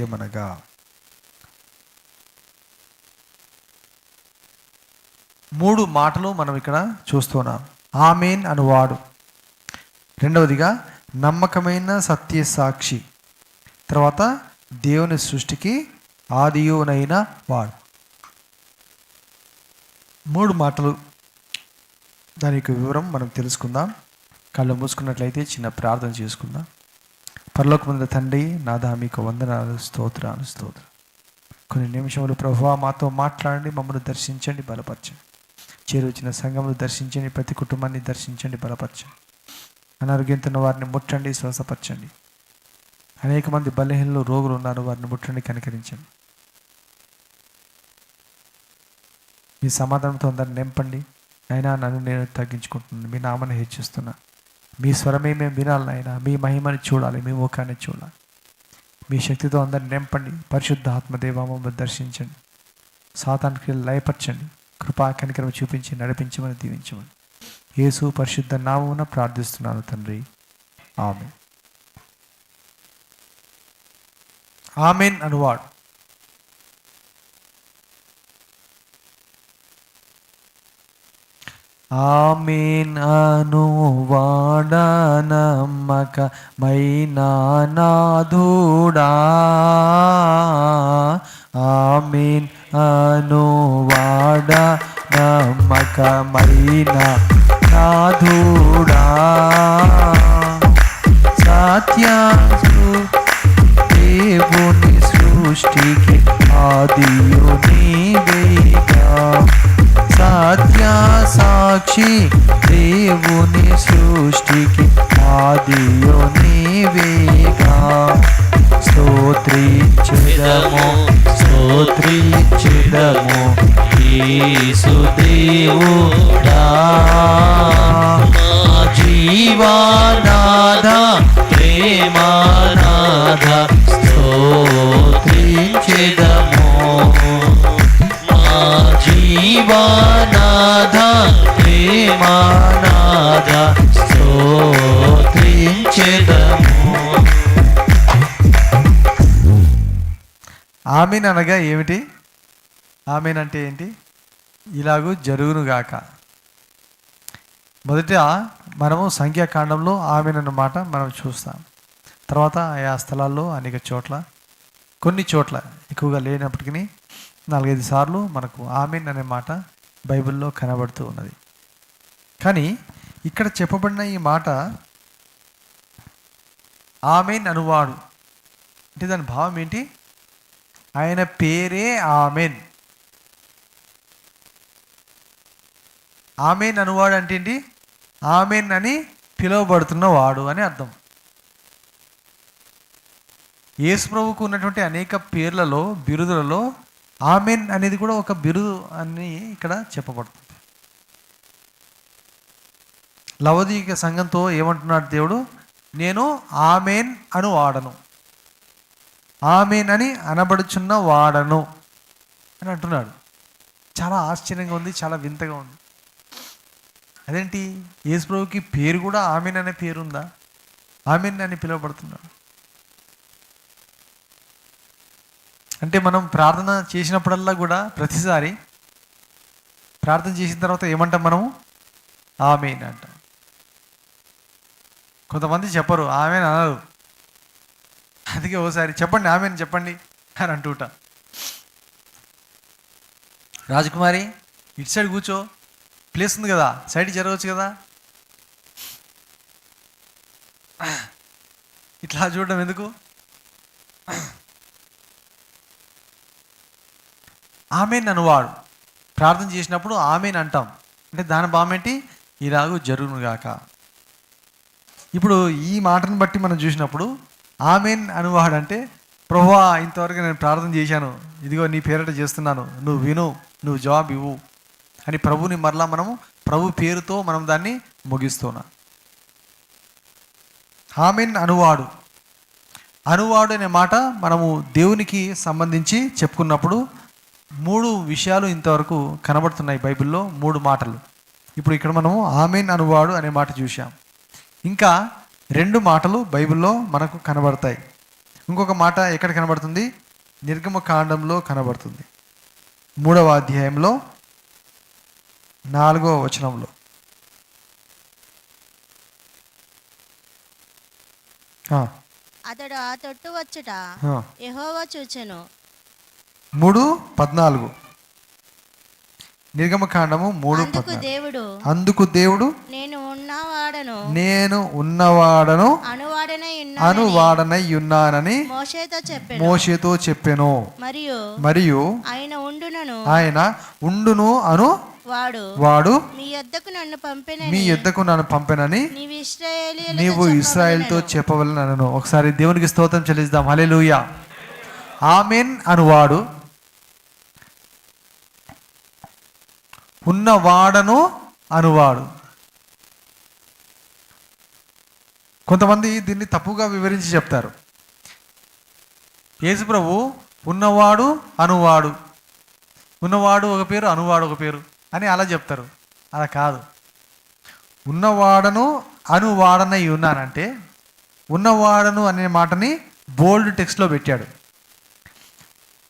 ఏమనగా, మూడు మాటలు మనం ఇక్కడ చూస్తున్నాం. ఆమేన్ అనువాడు, రెండవదిగా నమ్మకమైన సత్య సాక్షి, తర్వాత దేవుని సృష్టికి ఆదియునైన వాడు. మూడు మాటలు, దాని యొక్క వివరం మనం తెలుసుకుందాం. కళ్ళు మూసుకున్నట్లయితే చిన్న ప్రార్థన చేసుకుందాం. పరలోకమందున్న తండ్రి, నాదా మీకు వందనాలు, స్తోత్రాలు. కొన్ని నిమిషములు ప్రభువా మాతో మాట్లాడండి, మమ్మల్ని దర్శించండి, బలపరచండి. చేరువచ్చిన సంఘమును దర్శించండి, ప్రతి కుటుంబాన్ని దర్శించండి, బలపరచండి. అనారోగ్యంతో వారిని ముట్టండి, శ్వాసపరచండి. అనేక మంది బలహీనలు, రోగులు ఉన్నారు, వారిని ముట్టండి, కనికరించండి. మీ సమాధానంతో అందరిని నింపండి. అయినా నన్ను నేను తగ్గించుకుంటున్నాను, మీ నామాన్ని హెచ్చిస్తున్నా. మీ స్వరమే మేము వినాలి అయినా, మీ మహిమని చూడాలి, మీ ముఖాన్ని చూడాలి. మీ శక్తితో అందరిని నింపండి. పరిశుద్ధ ఆత్మదేవ మమ్మల్ని దర్శించండి, సాతానికి లయపరచండి, కృపా కనికరం చూపించి నడిపించమని, దీవించమని యేసు పరిశుద్ధ నామమున ప్రార్థిస్తున్నాను తండ్రి, ఆమేన్. ఆమేన్ అనువాడు. ఆమేన్ అనువాడ నమ్మకమైన నాథుడా, ఆమేన్ అనువాడ నమ్మకమైన నాథుడా, సత్యాసు దేవుని సృష్టికి ఆదియు నీవేగా, సత్య సాక్షి దేవుని సృష్టికి ఆదియు నీవేగా. స్తోత్రించెదము యేసు దేవుడా, జీవనాథ ప్రేమనాథ, స్తోత్రించెదము జీవనాథ ప్రేమనాథ, స్తోత్రించెదము. ఆమేన్ అనగా ఏమిటి? ఆమేన్ అంటే ఏంటి? ఇలాగూ జరుగునుగాక. మొదట మనము సంఖ్యాకాండంలో ఆమేన్ అన్నమాట మనం చూస్తాం. తర్వాత ఆయా స్థలాల్లో అనేక చోట్ల, కొన్ని చోట్ల ఎక్కువగా లేనప్పటికీ 4-5 సార్లు మనకు ఆమేన్ అనే మాట బైబిల్లో కనబడుతూ ఉన్నది. కానీ ఇక్కడ చెప్పబడిన ఈ మాట ఆమేన్ అనువాడు అంటే దాని భావం ఏంటి? ఆయన పేరే ఆమేన్. ఆమేన్ అనువాడు అంటే ఏంటి? ఆమేన్ అని పిలువబడుతున్న వాడు అని అర్థం. యేసు ప్రభువుకు ఉన్నటువంటి అనేక పేర్లలో, బిరుదులలో ఆమేన్ అనేది కూడా ఒక బిరుదు అని ఇక్కడ చెప్పబడుతుంది. లవోదికీయ సంఘంతో ఏమంటున్నాడు దేవుడు? నేను ఆమేన్ అను వాడను, ఆమేన్ అని అనబడుచున్న వాడను అని అంటున్నాడు. చాలా ఆశ్చర్యంగా ఉంది, చాలా వింతగా ఉంది. అదేంటి, యేసు ప్రభువుకి పేరు కూడా ఆమేన్ అనే పేరు ఉందా? ఆమేన్ అని పిలువబడుతున్నాడు అంటే మనం ప్రార్థన చేసినప్పుడల్లా కూడా ప్రతిసారి ప్రార్థన చేసిన తర్వాత ఏమంటాం మనము? ఆమేన్ అంటాం. కొంతమంది చెప్పరు, ఆమేన్ అనరు. అందుకే ఓసారి చెప్పండి ఆమేన్ చెప్పండి అని అంటుంటా. రాజకుమారి ఇటు సైడ్ కూర్చో, ప్లేస్ ఉంది కదా, సైడ్ జరగవచ్చు కదా. ఇట్లా చూడడం ఎందుకు? ఆమేన్ అనువాడు. ప్రార్థన చేసినప్పుడు ఆమేన్ అంటాం అంటే దాని భావం ఏంటి? ఇలాగూ జరుగునుగాక. ఇప్పుడు ఈ మాటను బట్టి మనం చూసినప్పుడు ఆమేన్ అనువాడు అంటే, ప్రభువా ఇంతవరకు నేను ప్రార్థన చేశాను, ఇదిగో నీ పేరిట చేస్తున్నాను, నువ్వు విను, నువ్వు జవాబు ఇవ్వు అని ప్రభుని మరలా మనము ప్రభు పేరుతో మనం దాన్ని ముగిస్తున్నాం. ఆమేన్ అనువాడు. అనువాడు అనే మాట మనము దేవునికి సంబంధించి చెప్పుకున్నప్పుడు 3 విషయాలు ఇంతవరకు కనబడుతున్నాయి బైబిల్లో, 3 మాటలు. ఇప్పుడు ఇక్కడ మనము ఆమేన్ అనువాడు అనే మాట చూసాం. ఇంకా 2 మాటలు బైబిల్లో మనకు కనబడతాయి. ఇంకొక మాట ఎక్కడ కనబడుతుంది? నిర్గమకాండంలో కనబడుతుంది, 3వ అధ్యాయంలో 4వ వచనంలో. అతడు ఆ తొట్టు వచ్చుట యెహోవా చూచెను. 3:14 నిర్గమకాండము 3:14. అందుకు దేవుడు నేను ఉన్నవాడను అనువాడనై ఉన్నానని మోషేతో చెప్పెను. మరియు ఆయన ఉండును అను వాడు మీ యొద్దకు నన్ను పంపెనని నీవు ఇశ్రాయేలుతో చెప్పవలెనను. ఒకసారి దేవునికి స్తోత్రం చెల్లిద్దాం. హల్లెలూయా. ఆమేన్ అనువాడు, ఉన్నవాడను అనువాడు. కొంతమంది దీన్ని తప్పుగా వివరించి చెప్తారు. యేసు ప్రభు ఉన్నవాడు అనువాడు, ఉన్నవాడు ఒక పేరు అనువాడు ఒక పేరు అని అలా చెప్తారు. అలా కాదు. ఉన్నవాడను అనువాడనై ఉన్నానంటే ఉన్నవాడను అనే మాటని బోల్డ్ టెక్స్ట్లో పెట్టాడు.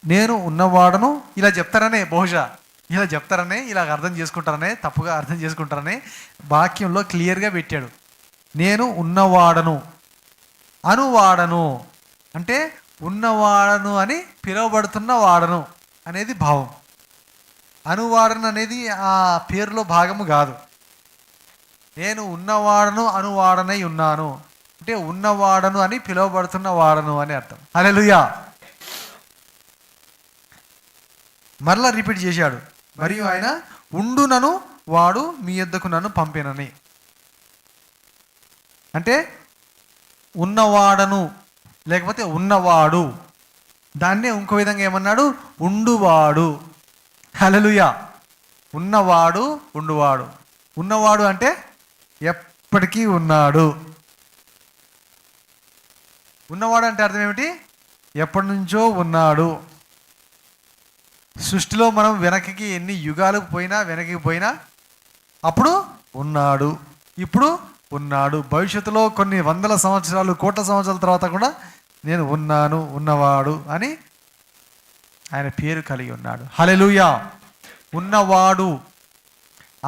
నేను ఉన్నవాడను ఇలా చెప్తారనే, బహుశా ఇలా చెప్తారనే, ఇలా అర్థం చేసుకుంటారనే, తప్పుగా అర్థం చేసుకుంటారనే వాక్యంలో క్లియర్గా పెట్టాడు. నేను ఉన్నవాడను అనువాడను అంటే ఉన్నవాడను అని పిలువబడుతున్న వాడను అనేది భావం. అనువాడను అనేది ఆ పేరులో భాగము కాదు. నేను ఉన్నవాడను అనువాడనై ఉన్నాను అంటే ఉన్నవాడను అని పిలువబడుతున్న వాడను అని అర్థం. హల్లెలూయా. మరలా రిపీట్ చేశాడు, మరియు ఆయన ఉండునను వాడు మీ యొద్దకు నన్ను పంపినని. అంటే ఉన్నవాడను లేకపోతే ఉన్నవాడు, దాన్నే ఇంకో విధంగా ఏమన్నాడు? ఉండువాడు. హల్లెలూయా. ఉన్నవాడు ఉండువాడు. ఉన్నవాడు అంటే ఎప్పటికీ ఉన్నాడు. ఉన్నవాడు అంటే అర్థం ఏమిటి? ఎప్పటి నుంచో ఉన్నాడు. సృష్టిలో మనం వెనక్కి ఎన్ని యుగాలు పోయినా వెనక్కి పోయినా అప్పుడు ఉన్నాడు, ఇప్పుడు ఉన్నాడు, భవిష్యత్తులో కొన్ని వందల సంవత్సరాలు కోట్ల సంవత్సరాల తర్వాత కూడా నేను ఉన్నాను, ఉన్నవాడు అని ఆయన పేరు కలిగి ఉన్నాడు. హల్లెలూయా. ఉన్నవాడు,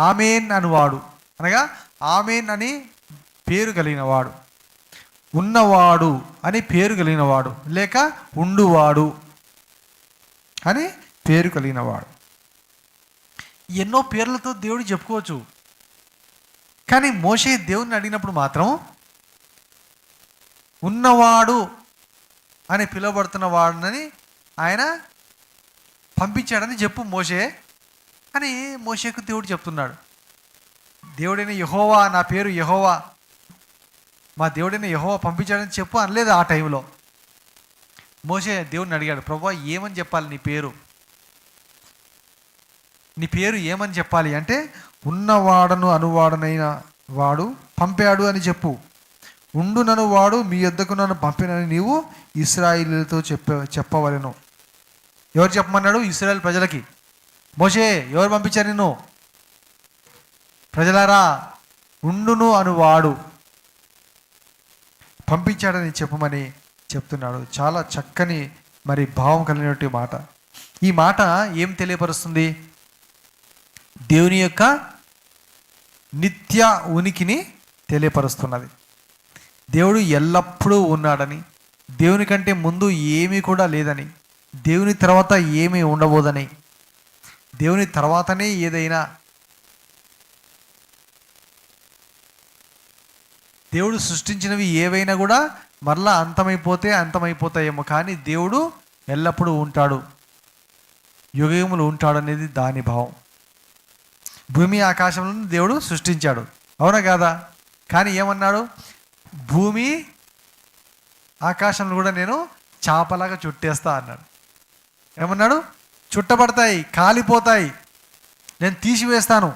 ఆమేన్ అనువాడు అనగా ఆమేన్ అని పేరు కలిగిన వాడు, ఉన్నవాడు అని పేరు కలిగిన వాడు, లేక ఉండువాడు అని పేరు కలిగిన వాడు. ఎన్నో పేర్లతో దేవుడు చెప్పుకోవచ్చు. కానీ మోషే దేవుని అడిగినప్పుడు మాత్రం ఉన్నవాడు అని పిలువబడుతున్న వాడిని ఆయన పంపించాడని చెప్పు మోషే అని మోషేకు దేవుడు చెప్తున్నాడు. దేవుడైన యెహోవా, నా పేరు యెహోవా, మా దేవుడైన యెహోవా పంపించాడని చెప్పు అనలేదు ఆ టైంలో. మోషే దేవుడిని అడిగాడు, ప్రభువా ఏమని చెప్పాలి నీ పేరు? నీ పేరు ఏమని చెప్పాలి అంటే ఉన్నవాడను అనువాడనైన వాడు పంపాడు అని చెప్పు. ఉండునను వాడు మీ యొద్దకు నన్ను పంపినని నీవు ఇశ్రాయేలుతో చెప్పవలెను. ఎవరు చెప్పమన్నాడు? ఇశ్రాయేలు ప్రజలకి. మోషే ఎవరు పంపించారు నిన్ను? ప్రజలారా, ఉండును అనువాడు పంపించాడని చెప్పమని చెప్తున్నాడు. చాలా చక్కని మరి భావం కలిగినటువంటి మాట. ఈ మాట ఏం తెలియపరుస్తుంది? దేవుని యొక్క నిత్య ఉనికిని తెలియపరుస్తున్నది. దేవుడు ఎల్లప్పుడూ ఉన్నాడని, దేవుని కంటే ముందు ఏమీ కూడా లేదని, దేవుని తర్వాత ఏమీ ఉండబోదని, దేవుని తర్వాతనే ఏదైనా, దేవుడు సృష్టించినవి ఏవైనా కూడా మరలా అంతమైపోతాయేమో, కానీ దేవుడు ఎల్లప్పుడూ ఉంటాడు, యుగములు ఉంటాడు అనేది దాని భావం. భూమి ఆకాశంలో దేవుడు సృష్టించాడు, అవునా కాదా? కానీ ఏమన్నాడు? భూమి ఆకాశంలో కూడా నేను చాపలాగా చుట్టేస్తా అన్నాడు. ఏమన్నాడు? చుట్టబడతాయి, కాలిపోతాయి, నేను తీసివేస్తాను.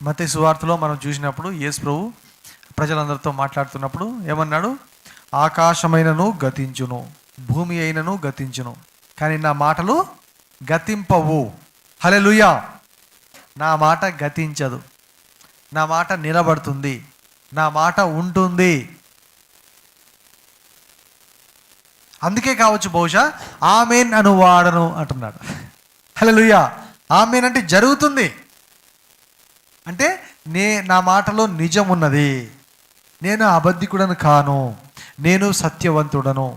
మత్తయి సువార్తలో మనం చూసినప్పుడు యేసు ప్రభు ప్రజలందరితో మాట్లాడుతున్నప్పుడు ఏమన్నాడు? ఆకాశమైనను గతించును, భూమి అయినను గతించును, కానీ నా మాటలు గతింపవు. హల్లెలూయా. నా మాట గతించదు, నా మాట నిలబడుతుంది, నా మాట ఉంటుంది. అందుకే కావచ్చు బహుశా ఆమేన్ అను వాడను అంటున్నాడు. హల్లెలూయా. ఆమేన్ అంటే జరుగుతుంది, అంటే నా మాటలో నిజం ఉన్నది, నేను అబద్ధికుడను కాను, నేను సత్యవంతుడను.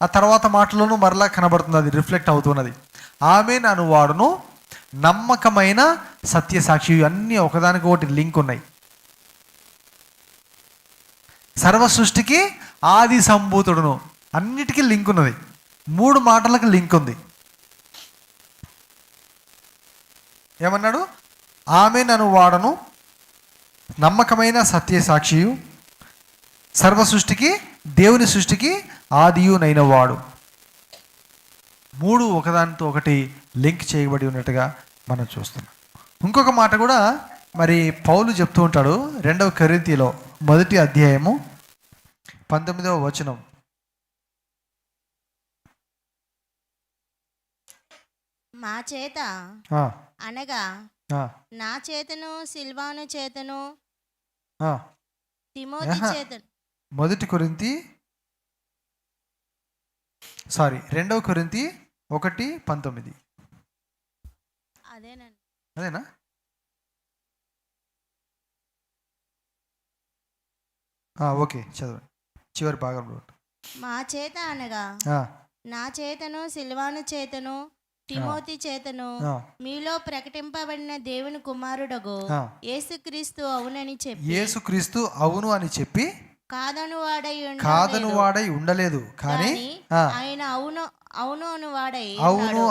ఆ తర్వాత మాటలోనూ మరలా కనబడుతుంది, అది రిఫ్లెక్ట్ అవుతున్నది. ఆమేన్ అను వాడును నమ్మకమైన సత్యసాక్షి. అన్నీ ఒకదానికి ఒకటి లింక్ ఉన్నాయి. సర్వ సృష్టికి ఆది సంభూతుడును, అన్నిటికీ లింక్ ఉన్నది. 3 మాటలకు లింక్ ఉంది. ఏమన్నాడు? ఆమేన్ అను వాడను నమ్మకమైన సత్యసాక్షియు, సర్వ సృష్టికి దేవుని సృష్టికి ఆదియునైన వాడు. 3 ఒకదానితో ఒకటి లింక్ చేయబడి ఉన్నట్టుగా మనం చూస్తున్నాం. ఇంకొక మాట కూడా మరి పౌలు చెప్తూ ఉంటాడు. 2 కొరింథీలో 1 అధ్యాయము 19వ వచనం. మా చేత అనగా నా చేతను సిల్వాను చేతను తిమోతి చేతను. 2 కొరింథీ 1:19. అదేనా? ఓకే, చదవండి చివరి భాగంలో. మా చేత అనగా నా చేతను సిల్వాను చేతను తిమోతి చేతను మీలో ప్రకటింపబడిన దేవుని కుమారుడగు యేసుక్రీస్తు అవును అని చెప్పి కాదను వాడై ఉండలేదు, కానీ ఆయన అవును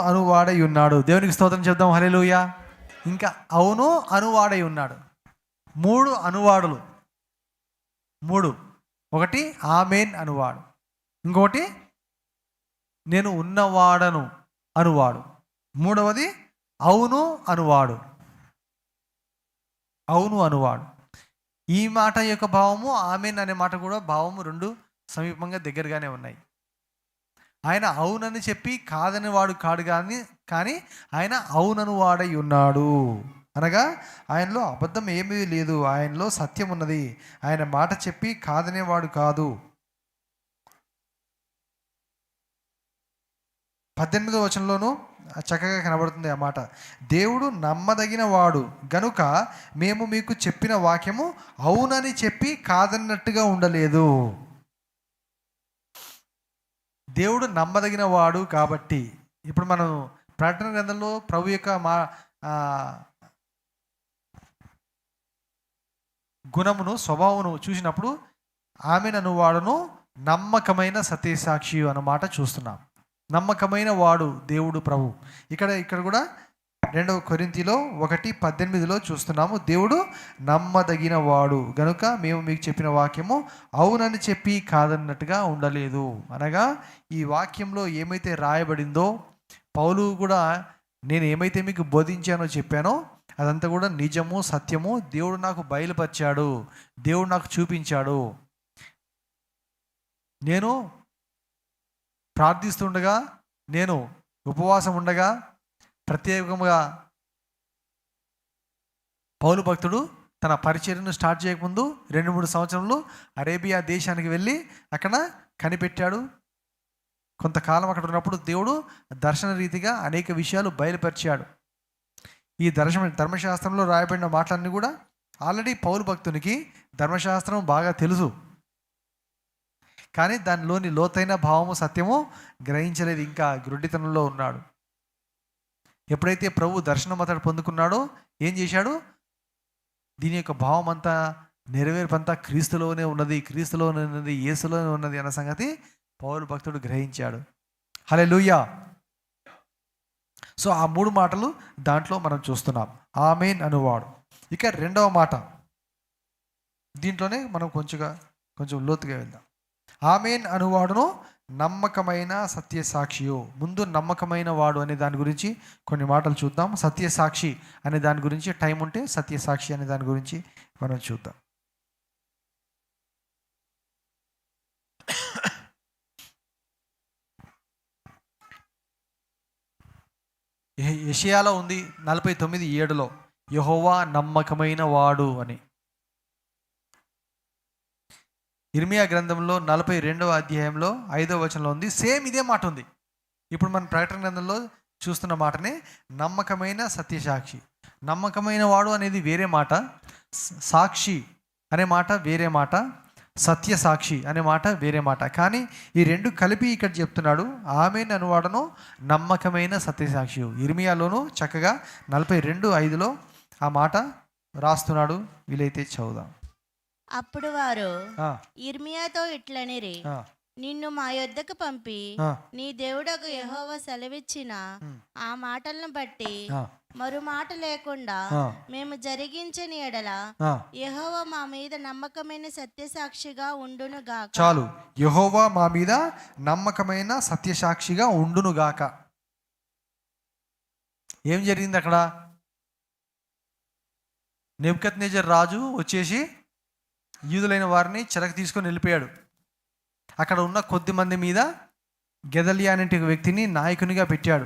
అనువాడై ఉన్నాడు. దేవునికి స్తోత్రం చెప్దాం. హల్లెలూయా. ఇంకా అవును అనువాడై ఉన్నాడు. 3 అనువాడులు. 3. ఒకటి ఆమేన్ అనువాడు, ఇంకొకటి నేను ఉన్నవాడను అనువాడు, 3వది అవును అనువాడు. అవును అనువాడు. ఈ మాట యొక్క భావము, ఆమేన్ అనే మాట కూడా భావము 2 సమీపంగా దగ్గరగానే ఉన్నాయి. ఆయన అవునని చెప్పి కాదని వాడు కాడు, కానీ ఆయన అవునను వాడై ఉన్నాడు. అనగా ఆయనలో అబద్ధం ఏమీ లేదు, ఆయనలో సత్యం ఉన్నది. ఆయన మాట చెప్పి కాదనేవాడు కాదు. 18వ వచనంలోనూ చక్కగా కనబడుతుంది ఆ మాట. దేవుడు నమ్మదగిన వాడు గనుక మేము మీకు చెప్పిన వాక్యము అవునని చెప్పి కాదన్నట్టుగా ఉండలేదు. దేవుడు నమ్మదగిన వాడు కాబట్టి. ఇప్పుడు మనం ప్రకటన గ్రంథంలో ప్రభు యొక్క గుణమును స్వభావమును చూసినప్పుడు ఆమేన్ అను వాడును నమ్మకమైన సత్యసాక్షి అన్నమాట చూస్తున్నాం. నమ్మకమైన వాడు దేవుడు ప్రభు. ఇక్కడ కూడా 2 కొరింథీలో 1:18 చూస్తున్నాము. దేవుడు నమ్మదగిన వాడు గనుక మేము మీకు చెప్పిన వాక్యము అవునని చెప్పి కాదన్నట్టుగా ఉండలేదు. అనగా ఈ వాక్యంలో ఏమైతే రాయబడిందో, పౌలు కూడా నేను ఏమైతే మీకు బోధించానో చెప్పానో అదంతా కూడా నిజము, సత్యము. దేవుడు నాకు బయలుపరిచాడు, దేవుడు నాకు చూపించాడు. నేను ప్రార్థిస్తుండగా, నేను ఉపవాసం ఉండగా, ప్రత్యేకంగా పౌలు భక్తుడు తన పరిచర్యను స్టార్ట్ చేయకముందు 2-3 సంవత్సరాలు అరేబియా దేశానికి వెళ్ళి అక్కడ కనిపెట్టాడు. కొంతకాలం అక్కడ ఉన్నప్పుడు దేవుడు దర్శన రీతిగా అనేక విషయాలు బయలుపరిచాడు. ఈ ధర్మశాస్త్రంలో రాయబడిన మాటలన్నీ కూడా ఆల్రెడీ పౌలు భక్తునికి ధర్మశాస్త్రం బాగా తెలుసు, కానీ దానిలోని లోతైన భావము, సత్యము గ్రహించలేదు. ఇంకా గ్రుడ్డితనంలో ఉన్నాడు. ఎప్పుడైతే ప్రభు దర్శనం అతడు పొందుకున్నాడో ఏం చేశాడు? దీని యొక్క భావం అంతా, నెరవేర్పంతా క్రీస్తులోనే ఉన్నది, క్రీస్తులోనే ఉన్నది, యేసులోనే ఉన్నది అన్న సంగతి పౌలు భక్తుడు గ్రహించాడు. హల్లెలూయా. సో ఆ 3 మాటలు దాంట్లో మనం చూస్తున్నాం. ఆమేన్ అనువాడు. ఇక 2వ మాట, దీంట్లోనే మనం కొంచెం లోతుగా వెళ్దాం. ఆమేన్ అనువాడును నమ్మకమైన సత్యసాక్షియు. ముందు నమ్మకమైన వాడు అనే దాని గురించి కొన్ని మాటలు చూద్దాం. సత్యసాక్షి అనే దాని గురించి టైం ఉంటే సత్యసాక్షి అనే దాని గురించి మనం చూద్దాం. యెషయాలో ఉంది 49:7 యెహోవా నమ్మకమైన వాడు అని. ఇర్మియా గ్రంథంలో 42వ అధ్యాయంలో 5వ వచనంలో ఉంది. సేమ్ ఇదే మాట ఉంది. ఇప్పుడు మన ప్రకటన గ్రంథంలో చూస్తున్న మాటనే నమ్మకమైన సత్యసాక్షి. నమ్మకమైన వాడు అనేది వేరే మాట, సాక్షి అనే మాట వేరే మాట, సత్య సాక్షి అనే మాట వేరే మాట. కానీ ఈ రెండు కలిపి ఇక్కడ చెప్తున్నాడు. ఆమెన్ అనువాడను నమ్మకమైన సత్యసాక్షి. ఇర్మియాలోను చక్కగా 42:5లో ఆ మాట రాస్తున్నాడు. వీలైతే చదువుదాం. అప్పుడు వారు ఇర్మియాతో ఇట్లనిరి, నిన్ను మా యొద్దకు పంపి నీ దేవుడకు యెహోవా సెలవిచ్చిన ఆ మాటలను బట్టి మరో మాట లేకుండా మేము జరిగించని ఎడల యెహోవా మా మీద నమ్మకమైన సత్యసాక్షిగా ఉండును గాక. చాలు, యెహోవా మా మీద నమ్మకమైన సత్యసాక్షిగా ఉండును గాక. ఏం జరిగింది అక్కడ? నెబుకద్నెజర్ రాజు వచ్చేసి యూదులైన వారిని చెరకు తీసుకొని వెళ్ళిపోయాడు. అక్కడ ఉన్న కొద్ది మంది మీద గెదలియా అనే వ్యక్తిని నాయకునిగా పెట్టాడు.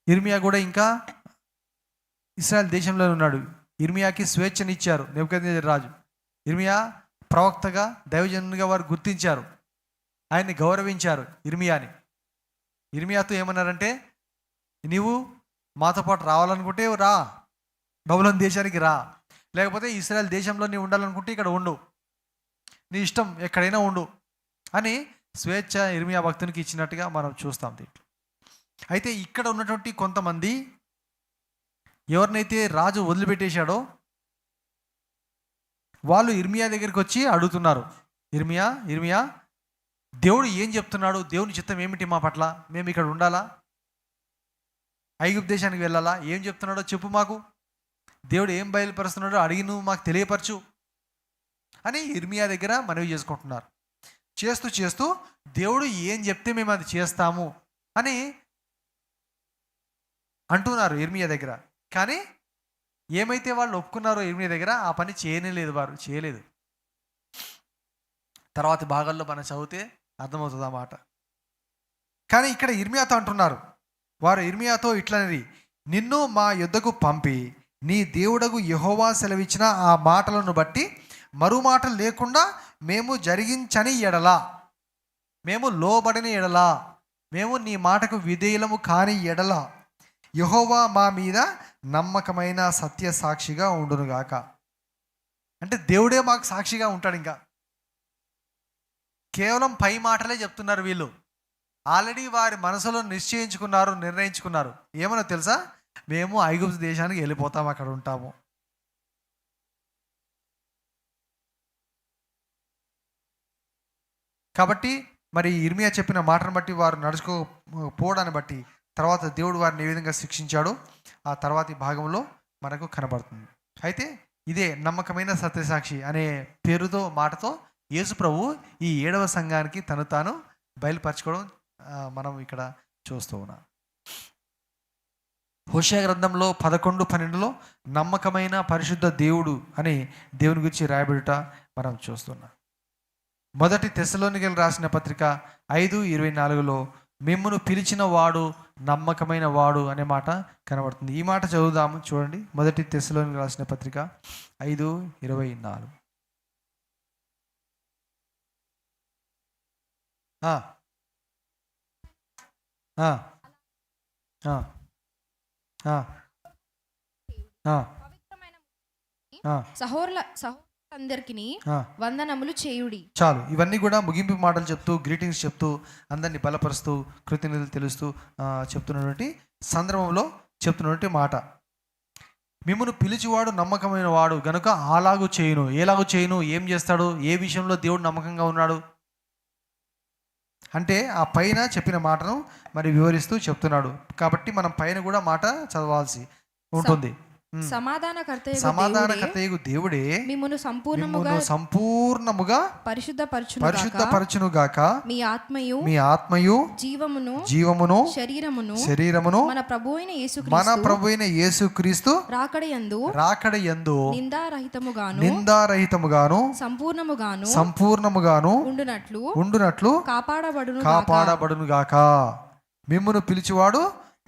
ఇర్మియా కూడా ఇంకా ఇశ్రాయేల్ దేశంలో ఉన్నాడు. ఇర్మియాకి స్వేచ్ఛనిచ్చారు నెబుకద్నెజర్ రాజు. ఇర్మియా ప్రవక్తగా, దైవజనునిగా వారు గుర్తించారు, ఆయన్ని గౌరవించారు ఇర్మియాని. ఇర్మియాతో ఏమన్నారంటే, నీవు మాతో పాటు రావాలనుకుంటే రా, బబులోను దేశానికి రా, లేకపోతే ఇశ్రాయేల్ దేశంలో నీవు ఉండాలనుకుంటే ఇక్కడ ఉండు, నీ ఇష్టం ఎక్కడైనా ఉండు అని స్వేచ్ఛ ఇర్మియా భక్తునికి ఇచ్చినట్టుగా మనం చూస్తాం దీంట్లో. అయితే ఇక్కడ ఉన్నటువంటి కొంతమంది ఎవరినైతే రాజు వదిలిపెట్టేశాడో వాళ్ళు ఇర్మియా దగ్గరికి వచ్చి అడుగుతున్నారు, ఇర్మియా దేవుడు ఏం చెప్తున్నాడు? దేవుని చిత్తం ఏమిటి మా పట్ల? మేము ఇక్కడ ఉండాలా, ఐగుప్తు దేశానికి వెళ్ళాలా? ఏం చెప్తున్నాడో చెప్పు మాకు. దేవుడు ఏం బయలుపరుస్తున్నాడో అడిగి నువ్వు మాకు తెలియపరచు అని ఇర్మియా దగ్గర మనవి చేసుకుంటున్నారు. చేస్తూ దేవుడు ఏం చెప్తే మేము అది చేస్తాము అని అంటున్నారు ఇర్మియా దగ్గర. కానీ ఏమైతే వాళ్ళు ఒప్పుకున్నారో ఇర్మియా దగ్గర ఆ పని చేయలేదు, వారు చేయలేదు. తర్వాత భాగాల్లో మనం చదివితే అర్థమవుతుంది ఆ మాట. కానీ ఇక్కడ ఇర్మియాతో అంటున్నారు, వారు ఇర్మియాతో ఇట్లనిరి, నిన్ను మా యొద్దకు పంపి నీ దేవుడగు యెహోవా సెలవిచ్చిన ఆ మాటలను బట్టి మరో మాట లేకుండా మేము జరిగించని ఎడలా, మేము లోబడిన ఎడలా, మేము నీ మాటకు విధేయులము కాని ఎడలా యెహోవా మా మీద నమ్మకమైన సత్య సాక్షిగా ఉండునుగాక. అంటే దేవుడే మాకు సాక్షిగా ఉంటాడు. ఇంకా కేవలం పై మాటలే చెప్తున్నారు వీళ్ళు. ఆల్రెడీ వారి మనసులో నిశ్చయించుకున్నారు, నిర్ణయించుకున్నారు. ఏమన్నా తెలుసా? మేము ఐగుప్తు దేశానికి వెళ్ళిపోతాం, అక్కడ ఉంటాము. కాబట్టి మరి ఇర్మియా చెప్పిన మాటను బట్టి వారు నడుచుకోపోవడాన్ని బట్టి తర్వాత దేవుడు వారిని ఏ విధంగా శిక్షించాడో ఆ తర్వాతి భాగంలో మనకు కనబడుతుంది. అయితే ఇదే నమ్మకమైన సత్యసాక్షి అనే పేరుతో, మాటతో యేసు ప్రభు ఈ 7వ సంఘానికి తను తాను బయలుపరచుకోవడం మనం ఇక్కడ చూస్తూ ఉన్నాం. హోషేయ గ్రంథంలో 11:12లో నమ్మకమైన పరిశుద్ధ దేవుడు అని దేవుని గురించి రాయబడుట మనం చూస్తున్నాం. మొదటి తెస్సలోనికీయులకు రాసిన పత్రిక 5:24లో మిమ్మును పిలిచిన వాడు నమ్మకమైన వాడు అనే మాట కనబడుతుంది. ఈ మాట చదువుదాము, చూడండి. మొదటి తెస్సలోనికీయులకు రాసిన పత్రిక 5:24. సహోదరులందరికీ వందనములు చేయుడి. చాలు, ఇవన్నీ కూడా ముగింపు మాటలు చెప్తూ, గ్రీటింగ్స్ చెప్తూ, అందరినీ బలపరుస్తూ, కృతజ్ఞతలు తెలుస్తూ చెప్తున్నటువంటి సందర్భంలో చెప్తున్నటువంటి మాట. మిమ్మును పిలిచివాడు నమ్మకమైన వాడు గనుక అలాగూ చేయును. ఎలాగూ చేయును? ఏం చేస్తాడు? ఏ విషయంలో దేవుడు నమ్మకంగా ఉన్నాడు అంటే ఆ పైన చెప్పిన మాటను మరి వివరిస్తూ చెప్తున్నాడు. కాబట్టి మనం పైన కూడా మాట చదవాల్సి ఉంటుంది. సమాధానకర్తయగు దేవుడే మిమ్మును సంపూర్ణముగా పరిశుద్ధపరచును గాక. మీ ఆత్మయు జీవమును శరీరమును మన ప్రభువైన యేసుక్రీస్తు రాకడయందు నిందారహితముగాను సంపూర్ణముగాను ఉండునట్లు కాపాడబడును గాక. మిమ్మును పిలిచివాడు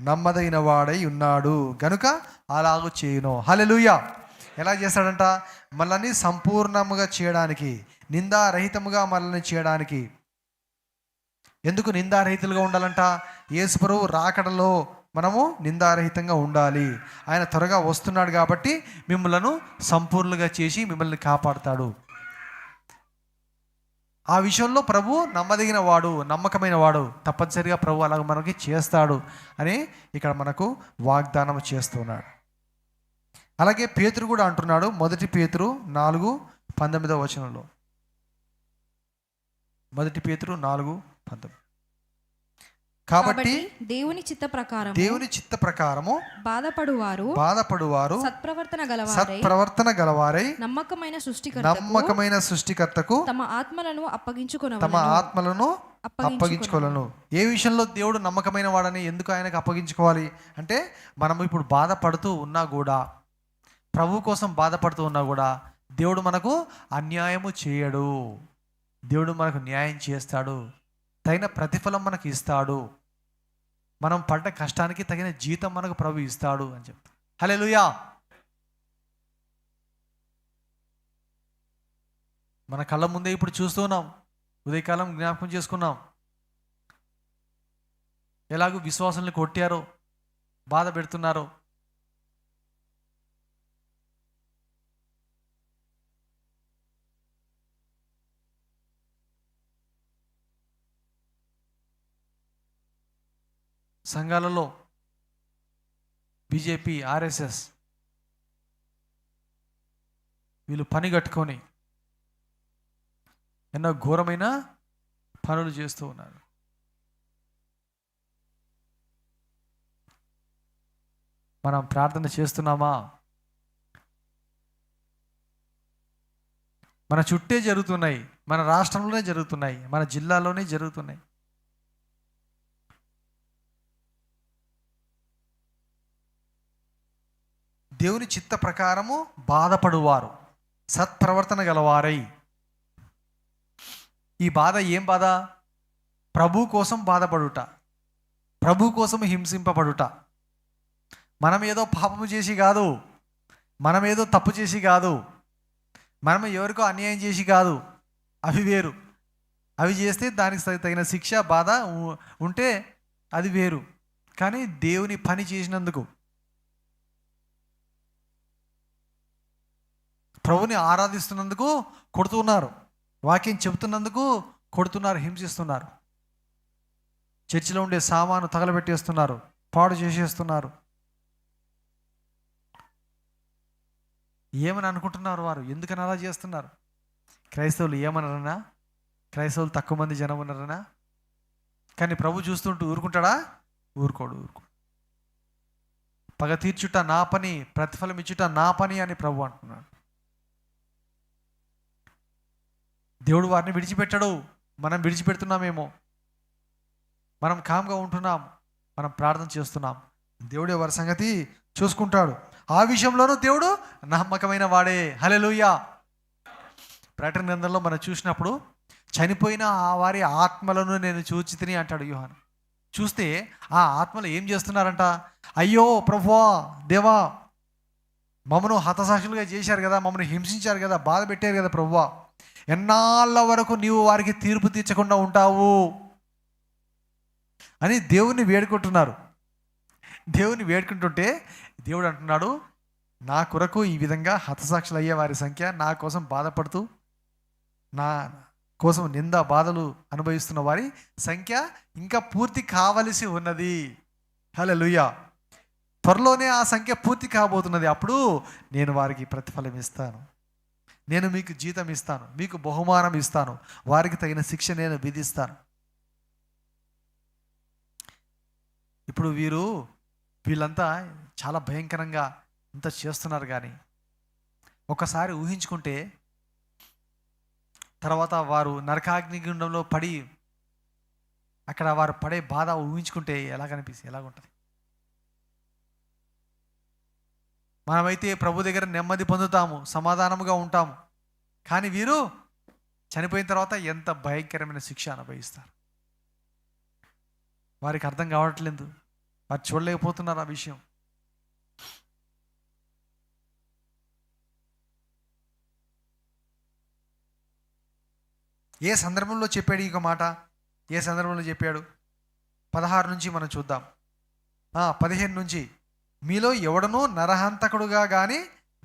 నమ్మదైన వాడై ఉన్నాడు గనుక అలాగూ చేయును. హల్లెలూయా. ఎలా చేస్తాడంట? మనల్ని సంపూర్ణముగా చేయడానికి, నిందారహితముగా మనల్ని చేయడానికి. ఎందుకు నిందారహితులుగా ఉండాలంట? యేసు ప్రభువు రాకడలో మనము నిందారహితంగా ఉండాలి. ఆయన త్వరగా వస్తున్నాడు కాబట్టి మిమ్మల్ని సంపూర్ణంగా చేసి మిమ్మల్ని కాపాడుతాడు. ఆ విషయంలో ప్రభు నమ్మదగిన వాడు, నమ్మకమైన వాడు. తప్పనిసరిగా ప్రభు అలాగ మనకి చేస్తాడు అని ఇక్కడ మనకు వాగ్దానం చేస్తున్నాడు. అలాగే పేతురు కూడా అంటున్నాడు, 1 పేతురు 4:19 1 పేతురు 4:19. కాబట్టి దేవుని చిత్త ప్రకారము బాధపడువారు సత్ప్రవర్తన గలవారై నమ్మకమైన సృష్టికర్తకు తమ ఆత్మలను అప్పగించుకోలను. ఏ విషయంలో దేవుడు నమ్మకమైన వాడని ఎందుకు ఆయనకు అప్పగించుకోవాలి అంటే, మనం ఇప్పుడు బాధపడుతూ ఉన్నా కూడా, ప్రభు కోసం బాధపడుతూ ఉన్నా కూడా దేవుడు మనకు అన్యాయము చేయడు. దేవుడు మనకు న్యాయం చేస్తాడు, తగిన ప్రతిఫలం మనకు ఇస్తాడు, మనం పడ్డ కష్టానికి తగిన జీతం మనకు ప్రభు ఇస్తాడు అని చెప్తా. హల్లెలూయా. మన కళ్ళ ముందే ఇప్పుడు చూస్తున్నాం, ఉదయకాలం జ్ఞాపకం చేసుకున్నాం, ఎలాగో విశ్వాసాలను కొట్టారో, బాధ పెడుతున్నారో. సంఘాలలో బీజేపీ, ఆర్ఎస్ఎస్ వీళ్ళు పని కట్టుకొని ఎన్నో ఘోరమైన పనులు చేస్తూ ఉన్నారు. మనం ప్రార్థన చేస్తున్నామా? మన చుట్టే జరుగుతున్నాయి, మన రాష్ట్రంలోనే జరుగుతున్నాయి, మన జిల్లాలోనే జరుగుతున్నాయి. దేవుని చిత్త ప్రకారము బాధపడువారు సత్ప్రవర్తన గలవారై. ఈ బాధ ఏం బాధ? ప్రభు కోసం బాధపడుట, ప్రభు కోసం హింసింపబడుట. మనం ఏదో పాపము చేసి కాదు, మనం ఏదో తప్పు చేసి కాదు, మనం ఎవరికో అన్యాయం చేసి కాదు. అవి వేరు. అవి చేస్తే దానికి తగిన శిక్ష, బాధ ఉంటే అది వేరు. కానీ దేవుని పని చేసినందుకు, ప్రభుని ఆరాధిస్తున్నందుకు కొడుతున్నారు, వాక్యం చెబుతున్నందుకు కొడుతున్నారు, హింసిస్తున్నారు. చర్చిలో ఉండే సామాను తగలబెట్టేస్తున్నారు, పాడు చేసేస్తున్నారు. ఏమని అనుకుంటున్నారు వారు? ఎందుకని అలా చేస్తున్నారు? క్రైస్తవులు ఏమన్నారన్నా? క్రైస్తవులు తక్కువ మంది జనం ఉన్నారనా? కానీ ప్రభు చూస్తుంటూ ఊరుకుంటాడా? ఊరుకోడు. పగ తీర్చుట నా పని, ప్రతిఫలం ఇచ్చుట నా పని అని ప్రభు అంటున్నాడు. దేవుడు వారిని విడిచిపెట్టడు, మనం విడిచిపెడుతున్నామేమో. మనం కామ్గా ఉంటున్నాం, మనం ప్రార్థన చేస్తున్నాం, దేవుడే వారి సంగతి చూసుకుంటాడు. ఆ విషయంలోనూ దేవుడు నమ్మకమైన వాడే. హల్లెలూయా. ప్రకటన గ్రంథంలో మనం చూసినప్పుడు, చనిపోయిన ఆ వారి ఆత్మలను నేను చూచి తిని అంటాడు యోహాను. చూస్తే ఆ ఆత్మలు ఏం చేస్తున్నారంట? అయ్యో ప్రభువా, దేవా, మమ్మను హతసాక్షులుగా చేశారు కదా, మమ్మల్ని హింసించారు కదా, బాధ పెట్టారు కదా ప్రభువా, ఎన్నాళ్ళ వరకు నీవు వారికి తీర్పు తీర్చకుండా ఉంటావు అని దేవుణ్ణి వేడుకుంటున్నారు. దేవుని వేడుకుంటుంటే దేవుడు అంటున్నాడు, నా కొరకు ఈ విధంగా హతసాక్షులు అయ్యే వారి సంఖ్య, నా కోసం బాధపడుతూ నా కోసం నింద బాధలు అనుభవిస్తున్న వారి సంఖ్య ఇంకా పూర్తి కావలసి ఉన్నది. హల్లెలూయా. త్వరలోనే ఆ సంఖ్య పూర్తి కాబోతున్నది. అప్పుడు నేను వారికి ప్రతిఫలం ఇస్తాను, నేను మీకు జీతం ఇస్తాను, మీకు బహుమానం ఇస్తాను, వారికి తగిన శిక్ష నేను విధిస్తాను. ఇప్పుడు వీళ్ళంతా చాలా భయంకరంగా ఇంత చేస్తున్నారు. కానీ ఒకసారి ఊహించుకుంటే తర్వాత వారు నరకాగ్నిగుండంలో పడి అక్కడ వారు పడే బాధ ఊహించుకుంటే ఎలాగుంటుంది? మనమైతే ప్రభు దగ్గర నెమ్మది పొందుతాము, సమాధానముగా ఉంటాము. కానీ వీరు చనిపోయిన తర్వాత ఎంత భయంకరమైన శిక్ష అనుభవిస్తారు. వారికి అర్థం కావట్లేదు, వారు చూడలేకపోతున్నారు ఆ విషయం. ఏ సందర్భంలో చెప్పాడు ఈ మాట? ఏ సందర్భంలో చెప్పాడు? 16 నుంచి మనం చూద్దాం. 15 నుంచి, మీలో ఎవడనూ నరహంతకుడుగా కానీ,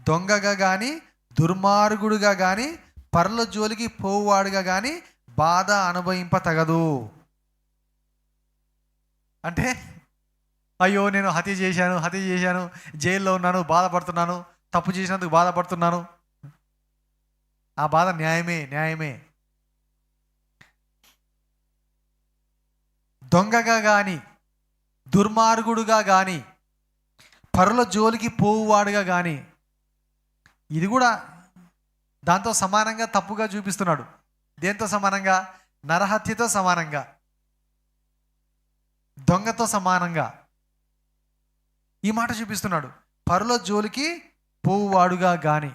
దొంగగా కానీ, దుర్మార్గుడుగా కానీ, పరుల జోలికి పోవాడుగా కానీ బాధ అనుభవింప తగదు. అంటే అయ్యో నేను హత్య చేశాను, జైల్లో ఉన్నాను, బాధపడుతున్నాను, తప్పు చేసినందుకు బాధపడుతున్నాను. ఆ బాధ న్యాయమే. దొంగగా కానీ, దుర్మార్గుడుగా కానీ, పరుల జోలికి పోవువాడుగా కానీ, ఇది కూడా దాంతో సమానంగా తప్పుగా చూపిస్తున్నాడు. దేంతో సమానంగా? నరహత్యతో సమానంగా, దొంగతో సమానంగా ఈ మాట చూపిస్తున్నాడు. పరుల జోలికి పోవువాడుగా కానీ.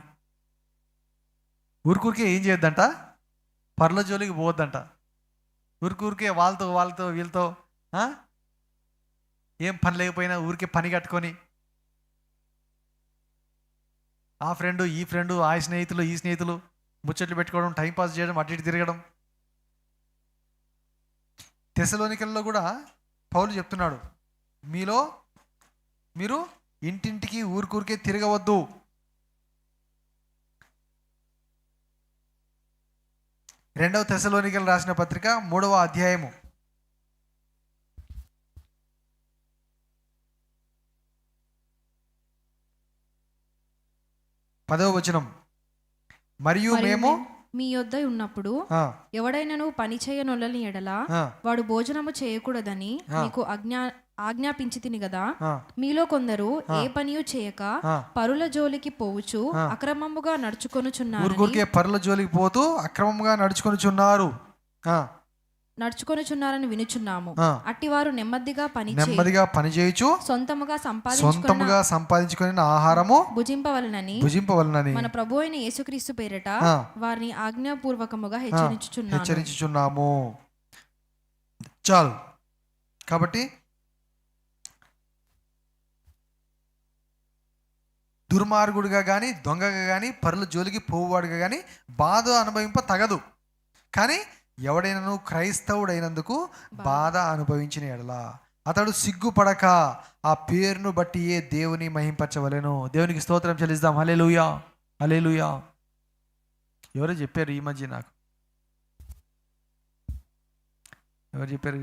ఊరికే ఏం చేయొద్దంట? పరుల జోలికి పోవద్దంట. ఊరికే వాళ్ళతో వీళ్ళతో ఏం పని లేకపోయినా ఊరికే పని కట్టుకొని, ఆ ఫ్రెండు ఈ ఫ్రెండు, ఆ స్నేహితులు ఈ స్నేహితులు ముచ్చట్లు పెట్టుకోవడం, టైంపాస్ చేయడం, అటు ఇటు తిరగడం. తెస్సలోనికల్లో కూడా పౌలు చెప్తున్నాడు, మీరు ఇంటింటికి ఊరికే తిరగవద్దు. రెండవ తెస్సలోనికలు రాసిన పత్రిక 3వ అధ్యాయము 10వ వచనం. మరియు మేము మీ యొద్ద ఉన్నప్పుడు ఎవడైనను పని చేయనొల్లని ఎడల వాడు భోజనము చేయకూడదని మీకు ఆజ్ఞాపించితిని కదా. మీలో కొందరు ఏ పనియు చేయక పరుల జోలికి పోవుచు అక్రమముగా నడుచుకొనుచున్నారు. పరుల జోలికి పోతూ అక్రమంగా నడుచుకొనుచున్నారని వినుచున్నాము. అట్టివారు నెమ్మదిగా పని చేయుచు సొంతముగా సంపాదించుకొని ఆహారము భుజింపవలనని మన ప్రభు అయిన యేసుక్రీస్తు పేరిట వారిని ఆజ్ఞాపూర్వకముగా హెచ్చరించుచున్నాము. చాలు. కాబట్టి దుర్మార్గుడిగా కానీ, దొంగగా కానీ, పరుల జోలికి పోవువాడుగా కానీ బాధ అనుభవింప తగదు. కానీ ఎవడైనను క్రైస్తవుడైనందుకు బాధ అనుభవించిన ఎడల అతడు సిగ్గుపడక ఆ పేరును బట్టి ఏ దేవుని మహింపరచవలెను. దేవునికి స్తోత్రం చెల్లిద్దాం. హల్లెలూయా, హల్లెలూయా. ఎవరో చెప్పారు ఈ మధ్య నాకు, ఎవరు చెప్పారు?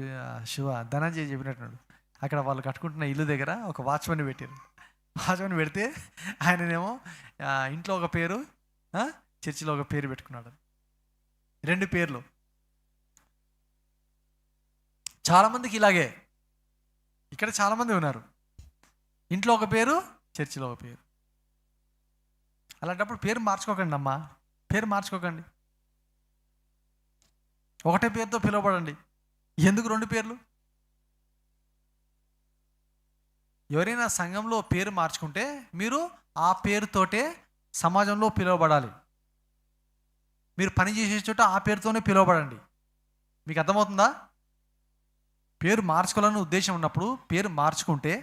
శివ ధనంజయ్ చెప్పినట్టున్నాడు. అక్కడ వాళ్ళు కట్టుకుంటున్న ఇల్లు దగ్గర ఒక వాచ్మెన్ పెట్టారు. వాచ్మెన్ పెడితే ఆయననేమో ఇంట్లో ఒక పేరు, చర్చిలో ఒక పేరు పెట్టుకున్నాడు. 2 పేర్లు. చాలామందికి ఇలాగే, ఇక్కడ చాలామంది ఉన్నారు. ఇంట్లో ఒక పేరు, చర్చిలో ఒక పేరు. అలాంటప్పుడు పేరు మార్చుకోకండి అమ్మా, పేరు మార్చుకోకండి. ఒకటే పేరుతో పిలువబడండి. ఎందుకు 2 పేర్లు? ఎవరైనా సంఘంలో పేరు మార్చుకుంటే మీరు ఆ పేరుతోటే సమాజంలో పిలువబడాలి. మీరు పని చేసే చోట ఆ పేరుతోనే పిలువబడండి. మీకు అర్థమవుతుందా? పేరు మార్చుకోవాలని ఉద్దేశం ఉన్నప్పుడు పేరు మార్చుకుంటే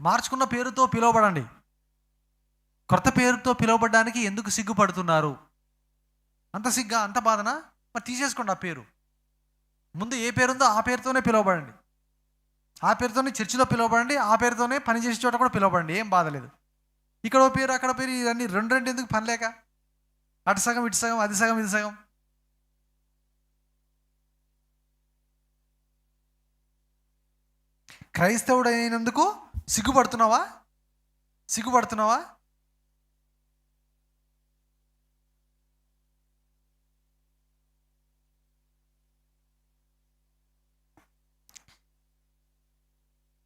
మార్చుకున్న పేరుతో పిలువబడండి. కొత్త పేరుతో పిలువబడడానికి ఎందుకు సిగ్గుపడుతున్నారు? అంత బాధనా? మరి తీసేసుకోండి ఆ పేరు. ముందు ఏ పేరు ఉందో ఆ పేరుతోనే పిలువబడండి. ఆ పేరుతోనే చర్చిలో పిలువబడండి. ఆ పేరుతోనే పనిచేసే చోట కూడా పిలువబడండి. ఏం బాధ లేదు. ఇక్కడ పేరు, అక్కడ పేరు, ఇవన్నీ రెండు ఎందుకు పని లేక? అటు సగం ఇటు సగం, అది సగం ఇది సగం. క్రైస్తవుడైనందుకు సిగ్గుపడుతున్నావా?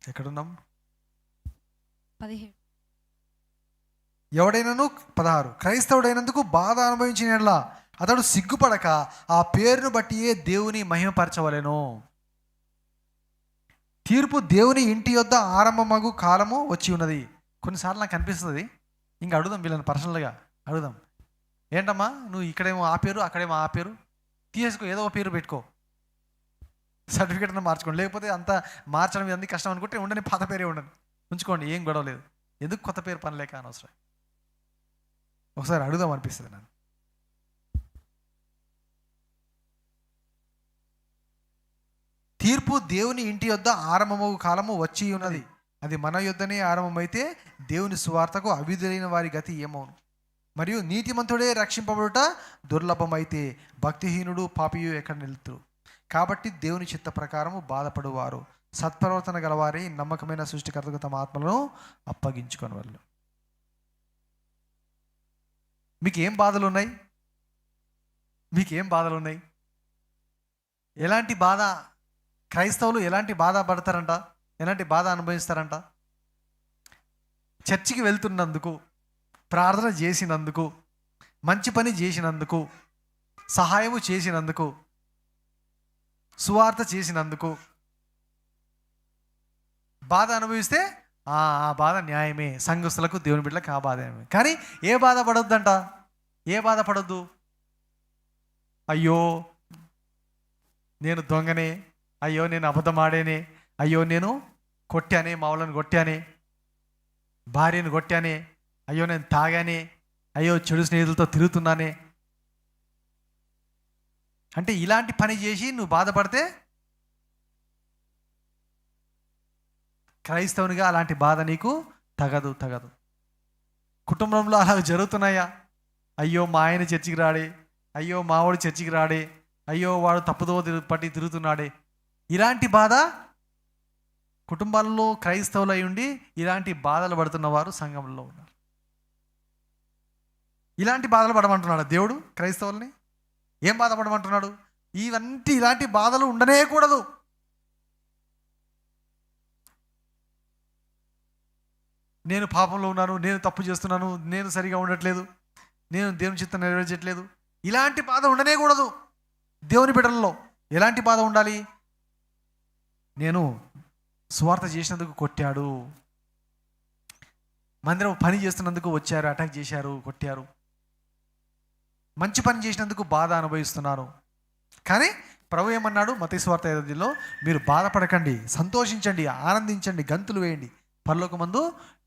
ఎక్కడున్నాం? 17. ఎవడైనాను 16. క్రైస్తవుడైనందుకు బాధ అనుభవించిన యెడల అతడు సిగ్గుపడక ఆ పేరును బట్టియే దేవుని మహిమపరచవలెను. తీర్పు దేవుని ఇంటి యొద్ద ఆరంభమగు కాలము వచ్చి ఉన్నది. కొన్నిసార్లు నాకు అనిపిస్తుంది, ఇంకా అడుగుదాం వీళ్ళని పర్సనల్గా అడుగుదాం. ఏంటమ్మా నువ్వు ఇక్కడేమో ఆ పేరు, అక్కడేమో ఆ పేరు, తీసేసుకో, ఏదో ఒక పేరు పెట్టుకో, సర్టిఫికేట్ అన్న మార్చుకోండి. లేకపోతే అంతా మార్చడం ఇవన్నీ కష్టం అనుకుంటే ఉండని పాత పేరే ఉండని ఉంచుకోండి, ఏం గొడవ లేదు. ఎందుకు కొత్త పేరు పని లేక అనవసరం. ఒకసారి అడుగుదాం అనిపిస్తుంది నన్ను. తీర్పు దేవుని ఇంటి యొద్ద ఆరంభము కాలము వచ్చి ఉన్నది. అది మన యొద్దనే ఆరంభమైతే దేవుని సువార్తకు అవిధులైన వారి గతి ఏమవును? మరియు నీతిమంతుడే రక్షింపబడుట దుర్లభమైతే భక్తిహీనుడు పాపియు ఎక్కడ నిలుతురు? కాబట్టి దేవుని చిత్త ప్రకారము బాధపడువారు సత్ప్రవర్తన గలవారి నమ్మకమైన సృష్టికర్తకు తమ ఆత్మలను అప్పగించుకొని వాళ్ళు. మీకేం బాధలు ఉన్నాయి? మీకేం బాధలు ఉన్నాయి? ఎలాంటి బాధ? క్రైస్తవులు ఎలాంటి బాధ పడతారంట? ఎలాంటి బాధ అనుభవిస్తారంట? చర్చికి వెళ్తున్నందుకు, ప్రార్థన చేసినందుకు, మంచి పని చేసినందుకు, సహాయము చేసినందుకు, సువార్త చేసినందుకు బాధ అనుభవిస్తే ఆ బాధ న్యాయమే. సంఘస్థులకు, దేవుని బిడ్డలకు ఆ బాధ న్యాయమే. కానీ ఏ బాధ పడొద్దంట? ఏ బాధ పడొద్దు? అయ్యో నేను దొంగనే, అయ్యో నేను అబద్ధమాడేనే, అయ్యో నేను కొట్టానే, మావులను కొట్టానే, భార్యను కొట్టానే, అయ్యో నేను తాగానే, అయ్యో చెడు స్నేహితులతో తిరుగుతున్నానే అంటే ఇలాంటి పని చేసి నువ్వు బాధపడితే క్రైస్తవునిగా అలాంటి బాధ నీకు తగదు. కుటుంబంలో అలా జరుగుతున్నాయా? అయ్యో మా ఆయన చర్చికి రాడే, అయ్యో మావాడు చర్చికి రాడే, అయ్యో వాడు తప్పుదో పట్టి తిరుగుతున్నాడే, ఇలాంటి బాధ కుటుంబాల్లో క్రైస్తవులు అయి ఉండి ఇలాంటి బాధలు పడుతున్న వారు సంఘంలో ఉన్నారు. ఇలాంటి బాధలు పడమంటున్నాడు దేవుడు క్రైస్తవుల్ని. ఏం బాధపడమంటున్నాడు? ఇలాంటి బాధలు ఉండనే కూడదు. నేను పాపంలో ఉన్నాను, నేను తప్పు చేస్తున్నాను, నేను సరిగా ఉండట్లేదు, నేను దేవుని చిత్తం నెరవేర్చట్లేదు, ఇలాంటి బాధ ఉండనే కూడదు. దేవుని బిడ్డలలో ఎలాంటి బాధ ఉండాలి? నేను సువార్త చేసినందుకు కొట్టాడు, మందిరం పని చేస్తున్నందుకు వచ్చారు, అటాక్ చేశారు, కొట్టారు, మంచి పని చేసినందుకు బాధ అనుభవిస్తున్నాను. కానీ ప్రభు ఏమన్నాడు? మత్తయి సువార్త 5:10 మీరు బాధపడకండి, సంతోషించండి, ఆనందించండి, గంతులు వేయండి, పరలోకమందు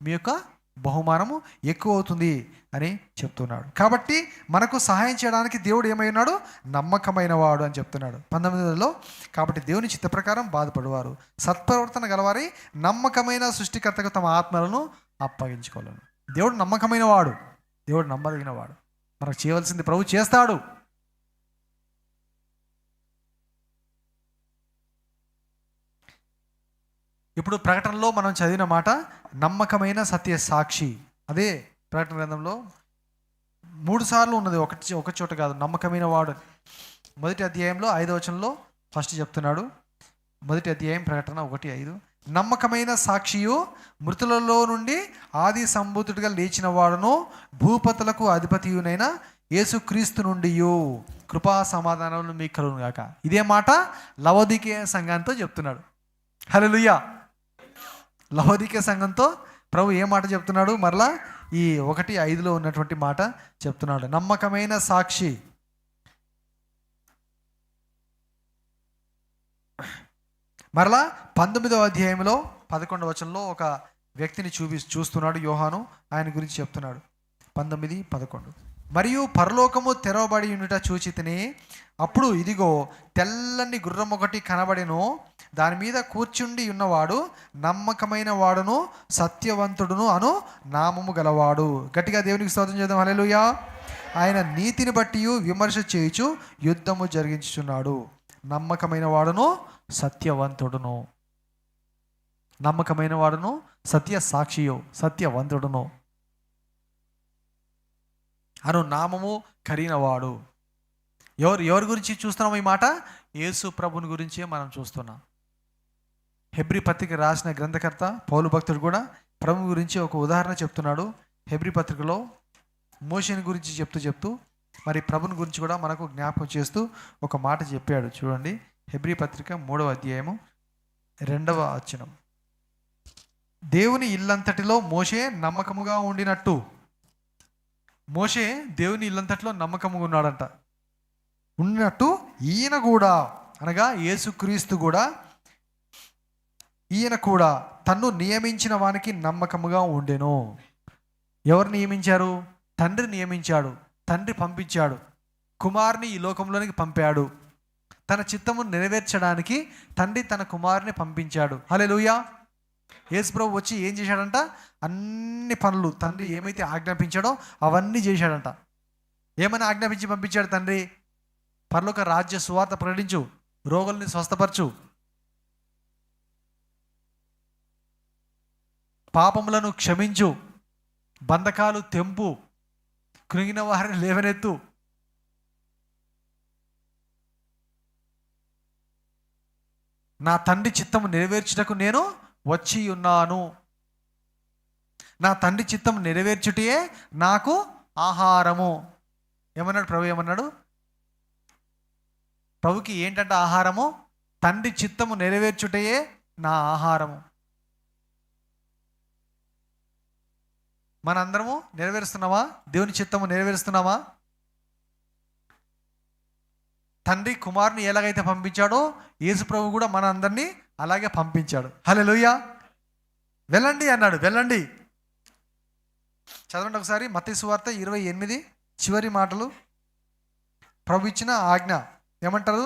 మీ యొక్క బహుమానము ఎక్కువ అవుతుంది అని చెప్తున్నాడు. కాబట్టి మనకు సహాయం చేయడానికి దేవుడు ఏమై ఉన్నాడు? నమ్మకమైన వాడు అని చెప్తున్నాడు 19లో. కాబట్టి దేవుని చిత్త ప్రకారం బాధపడేవారు సత్ప్రవర్తన గలవారి నమ్మకమైన సృష్టికర్తకు తమ ఆత్మలను అప్పగించుకోవాలను. దేవుడు నమ్మకమైన వాడు, దేవుడు నమ్మదగిన వాడు. మనకు చేయవలసింది ప్రభు చేస్తాడు. ఇప్పుడు ప్రకటనలో మనం చదివిన మాట నమ్మకమైన సత్య సాక్షి. అదే ప్రకటన గ్రంథంలో 3 సార్లు ఉన్నది, ఒక చోట కాదు. నమ్మకమైన వాడు మొదటి అధ్యాయంలో 5వ వచనంలో ఫస్ట్ చెప్తున్నాడు. మొదటి అధ్యాయం ప్రకటన 1:5 నమ్మకమైన సాక్షియు మృతులలో నుండి ఆది సంభూతుడిగా లేచిన వాడును భూపతులకు అధిపతియునైన యేసుక్రీస్తు నుండి కృపా సమాధానాలు మీకు కలుగును గాక. ఇదే మాట లవోదికీయ సంఘంతో చెప్తున్నాడు. హల్లెలూయా. లవోదికీయ సంఘంతో ప్రభు ఏ మాట చెప్తున్నాడు? మరలా ఈ 1:5లో ఉన్నటువంటి మాట చెప్తున్నాడు. నమ్మకమైన సాక్షి. మరలా 19వ అధ్యాయంలో 11వ వచనంలో ఒక వ్యక్తిని చూస్తున్నాడు యోహాను. ఆయన గురించి చెప్తున్నాడు 19:11 మరియు పరలోకము తెరవబడి ఉండుట చూచితిని. అప్పుడు ఇదిగో తెల్లని గుర్రం ఒకటి కనబడెను. దాని మీద కూర్చుండి ఉన్నవాడు నమ్మకమైన వాడును సత్యవంతుడును అను నామము గలవాడు. గట్టిగా దేవునికి స్తోత్రం చేద్దాం. హల్లెలూయా. ఆయన నీతిని బట్టి విమర్శ చేయుచు యుద్ధము జరిగించుచున్నాడు. నమ్మకమైన వాడును సత్యవంతుడును. నమ్మకమైన వాడును సత్య సాక్షియో సత్యవంతుడును అను నామము కరిగినవాడు. ఎవరి గురించి చూస్తున్నాం ఈ మాట? యేసు ప్రభుని గురించే మనం చూస్తున్నాం. హెబ్రీ పత్రిక రాసిన గ్రంథకర్త పౌలు భక్తుడు కూడా ప్రభు గురించి ఒక ఉదాహరణ చెప్తున్నాడు. హెబ్రీ పత్రికలో మోషేని గురించి చెప్తూ మరి ప్రభుని గురించి కూడా మనకు జ్ఞాపకం చేస్తూ ఒక మాట చెప్పాడు. చూడండి, హెబ్రీ పత్రిక 3వ అధ్యాయము 2వ వచనం. దేవుని ఇల్లంతటిలో మోషే నమ్మకముగా ఉండినట్టు. మోషే దేవుని ఇల్లంతటిలో నమ్మకముగా ఉన్నాడంట. ఉన్నట్టు ఈయన కూడా, అనగా యేసుక్రీస్తు కూడా, ఈయన కూడా తన్ను నియమించిన వానికి నమ్మకముగా ఉండెను. ఎవరు నియమించారు? తండ్రి నియమించాడు. తండ్రి పంపించాడు. కుమారుని ఈ లోకంలోనికి పంపాడు. తన చిత్తము నెరవేర్చడానికి తండ్రి తన కుమారుని పంపించాడు. హల్లెలూయా. యేసు ప్రభు వచ్చి ఏం చేశాడంట? అన్ని పనులు తండ్రి ఏమైతే ఆజ్ఞాపించాడో అవన్నీ చేశాడంట. ఏమైనా ఆజ్ఞాపించి పంపించాడు తండ్రి? పరలోక రాజ్య సువార్త ప్రకటించు, రోగుల్ని స్వస్థపరచు, పాపములను క్షమించు, బంధకాలు తెంపు, కృంగిన వారిని లేవనెత్తు. నా తండ్రి చిత్తము నెరవేర్చుటకు నేను వచ్చి ఉన్నాను. నా తండ్రి చిత్తము నెరవేర్చుటే నాకు ఆహారము. ఏమన్నాడు ప్రభు? ఏమన్నాడు? ప్రభుకి ఏంటంటే ఆహారము? తండ్రి చిత్తము నెరవేర్చుటయే నా ఆహారము. మనందరము నెరవేరుస్తున్నామా? దేవుని చిత్తము నెరవేరుస్తున్నామా? తండ్రి కుమారుని ఎలాగైతే పంపించాడో యేసు ప్రభు కూడా మన అందరినీ అలాగే పంపించాడు. హల్లెలూయా. వెళ్ళండి అన్నాడు, వెళ్ళండి. చదవండి ఒకసారి మత్తయి సువార్త 28 చివరి మాటలు. ప్రభు ఇచ్చిన ఆజ్ఞ ఏమంటారు?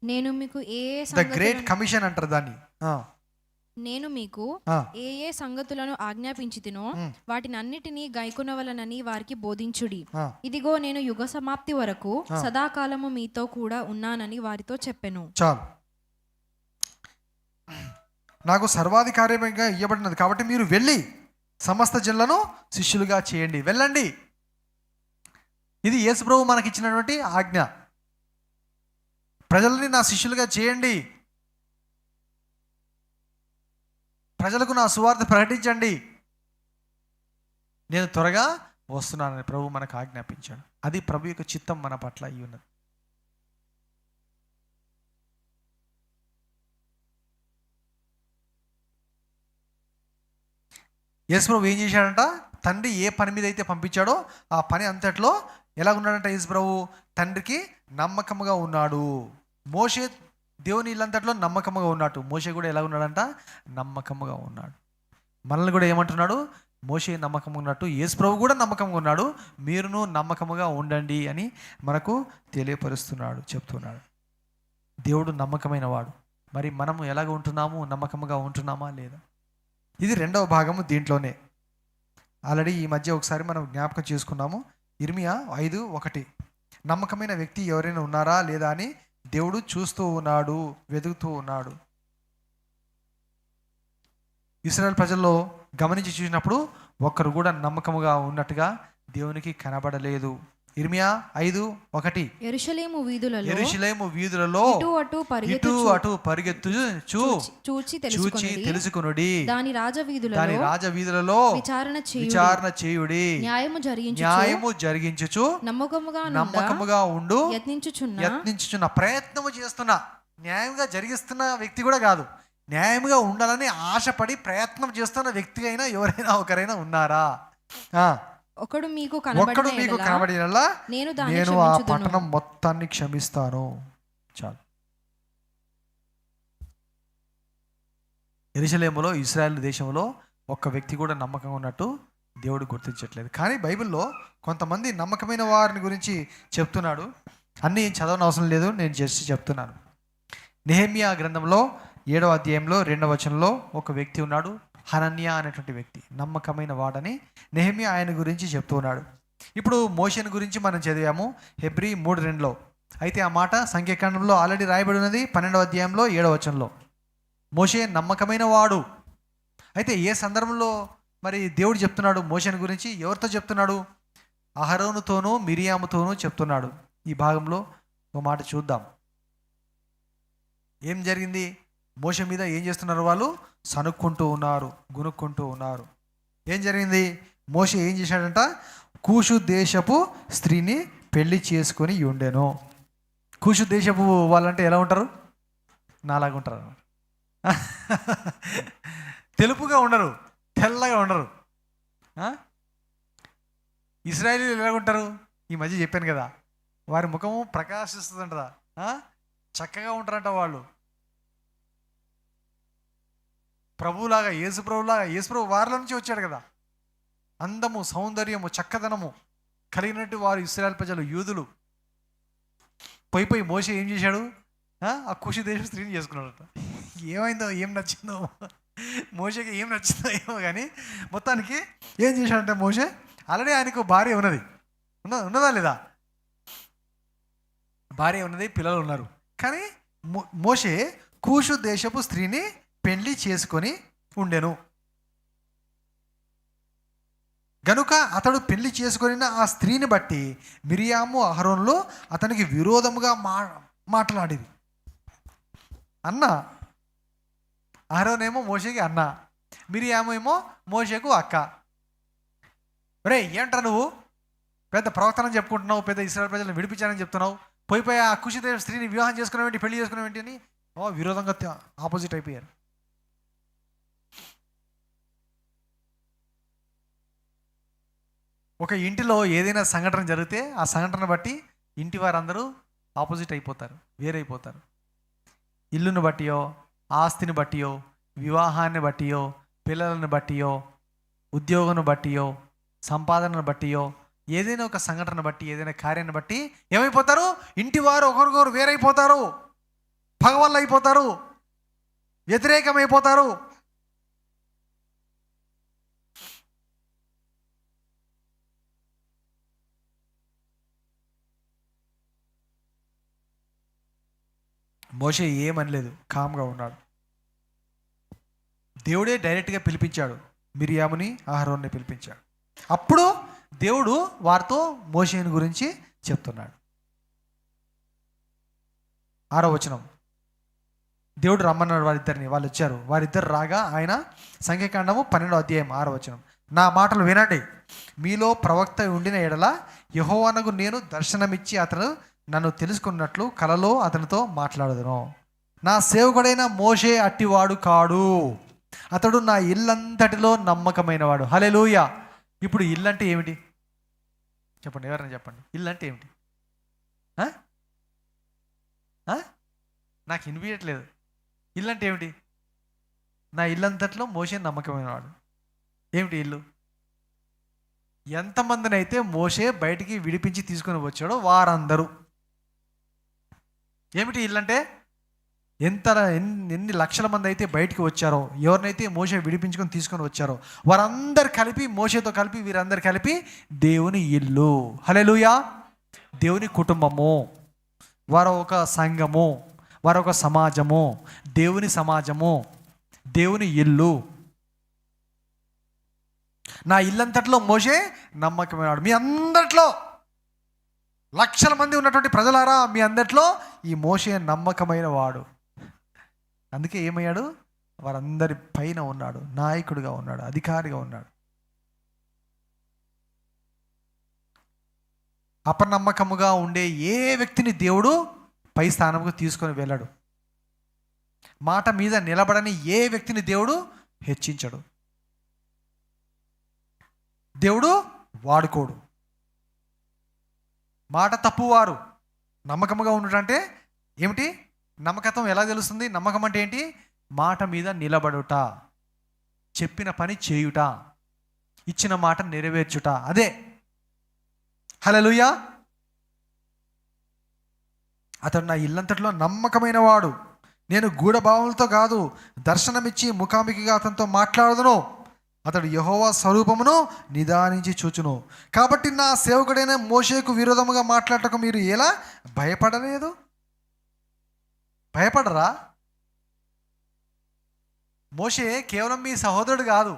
నేను మీకు ద గ్రేట్ కమిషన్ అంటారు దాన్ని. నేను మీకు ఏ ఏ సంగతులను ఆజ్ఞాపించితినో వాటినన్నిటినీ గైకొనవలనని వారికి బోధించుడి. ఇదిగో నేను యుగ సమాప్తి వరకు సదాకాలము మీతో కూడా ఉన్నానని వారితో చెప్పెను. చాలు. నాకు సర్వాధికార్యంగా ఇవ్వబడినది కాబట్టి మీరు వెళ్ళి సమస్త జనులను శిష్యులుగా చేయండి. వెళ్ళండి. ఇది యేసు ప్రభు మనకి ఇచ్చినటువంటి ఆజ్ఞ. ప్రజలని నా శిష్యులుగా చేయండి, ప్రజలకు నా సువార్త ప్రకటించండి, నేను త్వరగా వస్తున్నానని ప్రభు మనకు ఆజ్ఞాపించాడు. అది ప్రభు యొక్క చిత్తం మన పట్ల అయి ఉన్నది. యేసు ప్రభు ఏం చేశాడంట? తండ్రి ఏ పని మీద అయితే పంపించాడో ఆ పని అంతట్లో ఎలా ఉన్నాడంట యేసు ప్రభు? తండ్రికి నమ్మకముగా ఉన్నాడు. మోషే దేవుని ఇల్లంతట్లో నమ్మకముగా ఉన్నాడు. మోషే కూడా ఎలా ఉన్నాడంట? నమ్మకముగా ఉన్నాడు. మనల్ని కూడా ఏమంటున్నాడు? మోషే నమ్మకంగా ఉన్నట్టు యేసు ప్రభు కూడా నమ్మకంగా ఉన్నాడు, మీరును నమ్మకముగా ఉండండి అని మనకు తెలియపరుస్తున్నాడు, చెప్తున్నాడు. దేవుడు నమ్మకమైన వాడు. మరి మనము ఎలాగ ఉంటున్నాము? నమ్మకముగా ఉంటున్నామా లేదా? ఇది రెండవ భాగము దీంట్లోనే. ఆల్రెడీ ఈ మధ్య ఒకసారి మనం జ్ఞాపకం చేసుకున్నాము. ఇర్మియా 5:1 నమ్మకమైన వ్యక్తి ఎవరైనా ఉన్నారా లేదా అని దేవుడు చూస్తూ ఉన్నాడు, వెతుకుతూ ఉన్నాడు. ఇశ్రాయేల్ ప్రజల్లో గమనించి చూసినప్పుడు ఒక్కరు కూడా నమ్మకముగా ఉన్నట్టుగా దేవునికి కనబడలేదు. ఇర్మియా 5:1 యెరూషలేము వీధులలో ఇటు అటు పరిగెత్తు చూచి తెలుసుకొనుడి. దాని రాజవీధులలో విచారణ చేయుడి. న్యాయము జరిగించుచు నమ్మకముగా ఉండు. యత్నించుచున్న ప్రయత్నము చేస్తున్నా, న్యాయంగా జరిగిస్తున్న వ్యక్తి కూడా కాదు, న్యాయంగా ఉండాలని ఆశపడి ప్రయత్నం చేస్తున్న వ్యక్తి అయినా ఎవరైనా ఒకరైనా ఉన్నారా? ఒకడు మీకు కనబడినలా నేను ఆ పట్టణం మొత్తాన్ని క్షమిస్తాను. చాలు. యెరూషలేములో, ఇశ్రాయేల్ దేశంలో ఒక్క వ్యక్తి కూడా నమ్మకంగా ఉన్నట్టు దేవుడు గుర్తించట్లేదు. కానీ బైబిల్లో కొంతమంది నమ్మకమైన వారిని గురించి చెప్తున్నాడు. అన్నీ చదవని అవసరం లేదు, నేను జస్ట్ చెప్తున్నాను. నెహెమ్యా గ్రంథంలో 7వ అధ్యాయంలో 2వ వచనంలో ఒక వ్యక్తి ఉన్నాడు, హనన్యా అనేటువంటి వ్యక్తి. నమ్మకమైన వాడని నెహెమ్యా ఆయన గురించి చెప్తూ ఉన్నాడు. ఇప్పుడు మోషేని గురించి మనం చదివాము హెబ్రీ 3:2లో. అయితే ఆ మాట సంఖ్యాకాండంలో ఆల్రెడీ రాయబడి ఉన్నది 12వ అధ్యాయంలో 7వ వచనంలో. మోషే నమ్మకమైన వాడు. అయితే ఏ సందర్భంలో మరి దేవుడు చెప్తున్నాడు మోషేని గురించి? ఎవరితో చెప్తున్నాడు? అహరోనుతోనూ మిరియాముతోనూ చెప్తున్నాడు. ఈ భాగంలో ఒక మాట చూద్దాం. ఏం జరిగింది? మోషే మీద ఏం చేస్తున్నారు? వాళ్ళు సనుక్కుంటూ ఉన్నారు, గునుక్కుంటూ ఉన్నారు. ఏం జరిగింది? మోషే ఏం చేశాడంట? కూషు దేశపు స్త్రీని పెళ్లి చేసుకొని ఉండెను. కూషు దేశపు వాళ్ళంటే ఎలా ఉంటారు? నాలాగా ఉంటారు. తెలుపుగా ఉండరు, తెల్లగా ఉండరు. ఇశ్రాయేలీలు ఎలా ఉంటారు? ఈ మధ్య చెప్పాను కదా, వారి ముఖము ప్రకాశిస్తుందంటదా, చక్కగా ఉంటారంట వాళ్ళు. ప్రభువులాగా, యేసు ప్రభు వారిలో నుంచి వచ్చాడు కదా. అందము, సౌందర్యము, చక్కదనము కలిగినట్టు వారు ఇశ్రాయేల్ ప్రజలు, యూదులు. పోయి మోషే ఏం చేశాడు? ఆ కుషి దేశం స్త్రీని చేసుకున్నాడట. ఏమైందో, ఏం నచ్చిందో మోషేకి, ఏం నచ్చిందో ఏమో కానీ మొత్తానికి ఏం చేశాడంటే మోషే, ఆల్రెడీ ఆయనకు భార్య ఉన్నది, ఉన్నదా లేదా? భార్య ఉన్నది, పిల్లలు ఉన్నారు. కానీ మోషే కూషు దేశపు స్త్రీని పెళ్లి చేసుకొని ఉండెను గనుక అతడు పెళ్లి చేసుకొనిన ఆ స్త్రీని బట్టి మిరియాము అహరోనులో అతనికి విరోధముగా మాట్లాడేది. అన్న అహరోనేమో మోషేకి అన్న, మిరియాము ఏమో మోషేకు అక్క. రే ఏంట్రా నువ్వు పెద్ద ప్రవక్తనని చెప్పుకుంటున్నావు, పెద్ద ఇశ్రాయేలు ప్రజలను విడిపించానని చెప్తున్నావు, పోయి ఆ కుషిదేవ స్త్రీని వివాహం చేసుకునేవేంటి, పెళ్లి చేసుకునేవేంటి అని విరోధంగా ఆపోజిట్ అయిపోయారు. ఒక ఇంటిలో ఏదైనా సంఘటన జరిగితే ఆ సంఘటన బట్టి ఇంటి వారందరూ ఆపోజిట్ అయిపోతారు, వేరైపోతారు. ఇల్లును బట్టియో, ఆస్తిని బట్టియో, వివాహాన్ని బట్టియో, పిల్లలను బట్టియో, ఉద్యోగాన్ని బట్టియో, సంపాదనను బట్టియో, ఏదైనా ఒక సంఘటన బట్టి, ఏదైనా కార్యాన్ని బట్టి ఏమైపోతారు? ఇంటి వారు ఒకరికొకరు వేరైపోతారు, పగవళ్ళు అయిపోతారు, వ్యతిరేకమైపోతారు. మోషే ఏమనలేదు, కామ్గా ఉన్నాడు. దేవుడే డైరెక్ట్గా పిలిపించాడు, మిరియాముని అహరోన్ని పిలిపించాడు. అప్పుడు దేవుడు వారితో మోషేని గురించి చెప్తున్నాడు. 6వ వచనం, దేవుడు రమ్మన్నాడు వారిద్దరిని, వాళ్ళు వచ్చారు. వారిద్దరు రాగా ఆయన, సంఖ్యాకాండము 12వ అధ్యాయం 6వ వచనం, నా మాటలు వినండి, మీలో ప్రవక్త ఉండిన ఎడల యెహోవానగు నేను దర్శనమిచ్చి అతను నన్ను తెలుసుకున్నట్లు కలలో అతనితో మాట్లాడదును. నా సేవకుడైన మోషే అట్టివాడు కాడు, అతడు నా ఇల్లంతటిలో నమ్మకమైన వాడు. హల్లెలూయా. ఇప్పుడు ఇల్లు అంటే ఏమిటి చెప్పండి, ఎవరైనా చెప్పండి, ఇల్లు అంటే ఏమిటి? నాకు వినిపించట్లేదు. ఇల్లు అంటే ఏమిటి? నా ఇల్లంతట్లో మోషే నమ్మకమైన వాడు. ఏమిటి ఇల్లు? ఎంతమందినైతే మోషే బయటికి విడిపించి తీసుకొని వచ్చాడో వారందరూ. ఏమిటి ఇల్లు అంటే? ఎన్ని లక్షల మంది అయితే బయటికి వచ్చారో, ఎవరినైతే మోషే విడిపించుకొని తీసుకొని వచ్చారో వారందరు కలిపి, మోషేతో కలిపి వీరందరు కలిపి దేవుని ఇల్లు. హల్లెలూయా. దేవుని కుటుంబము, వారు ఒక సంఘము, వారు ఒక సమాజము, దేవుని సమాజము, దేవుని ఇల్లు. నా ఇల్లంతట్లో మోషే నమ్మకమైనవాడు. మీ అందట్లో, లక్షల మంది ఉన్నటువంటి ప్రజలారా, మీ అందట్లో ఈ మోషే నమ్మకమైన వాడు. అందుకే ఏమయ్యాడు? వారందరి పైన ఉన్నాడు, నాయకుడిగా ఉన్నాడు, అధికారిగా ఉన్నాడు. అపనమ్మకముగా ఉండే ఏ వ్యక్తిని దేవుడు పై స్థానంకు తీసుకొని వెళ్ళాడు. మాట మీద నిలబడని ఏ వ్యక్తిని దేవుడు హెచ్చించడు, దేవుడు వాడుకోడు. మాట తప్పువారు నమ్మకముగా ఉండటంటే ఏమిటి? నమ్మకత్వం ఎలా తెలుస్తుంది? నమ్మకం అంటే ఏంటి? మాట మీద నిలబడుట, చెప్పిన పని చేయుట, ఇచ్చిన మాట నెరవేర్చుట, అదే. హల్లెలూయా. అతడు నా ఇల్లంతట్లో నమ్మకమైన వాడు, నేను గూఢభావములతో కాదు దర్శనమిచ్చి ముఖాముఖిగా అతనితో మాట్లాడదును, అతడు యెహోవా స్వరూపమును నిదానించి చూచును. కాబట్టి నా సేవకుడైన మోషేకు విరోధముగా మాట్లాడటకు మీరు ఎలా భయపడలేదు? భయపడరా? మోషే కేవలం మీ సహోదరుడు కాదు,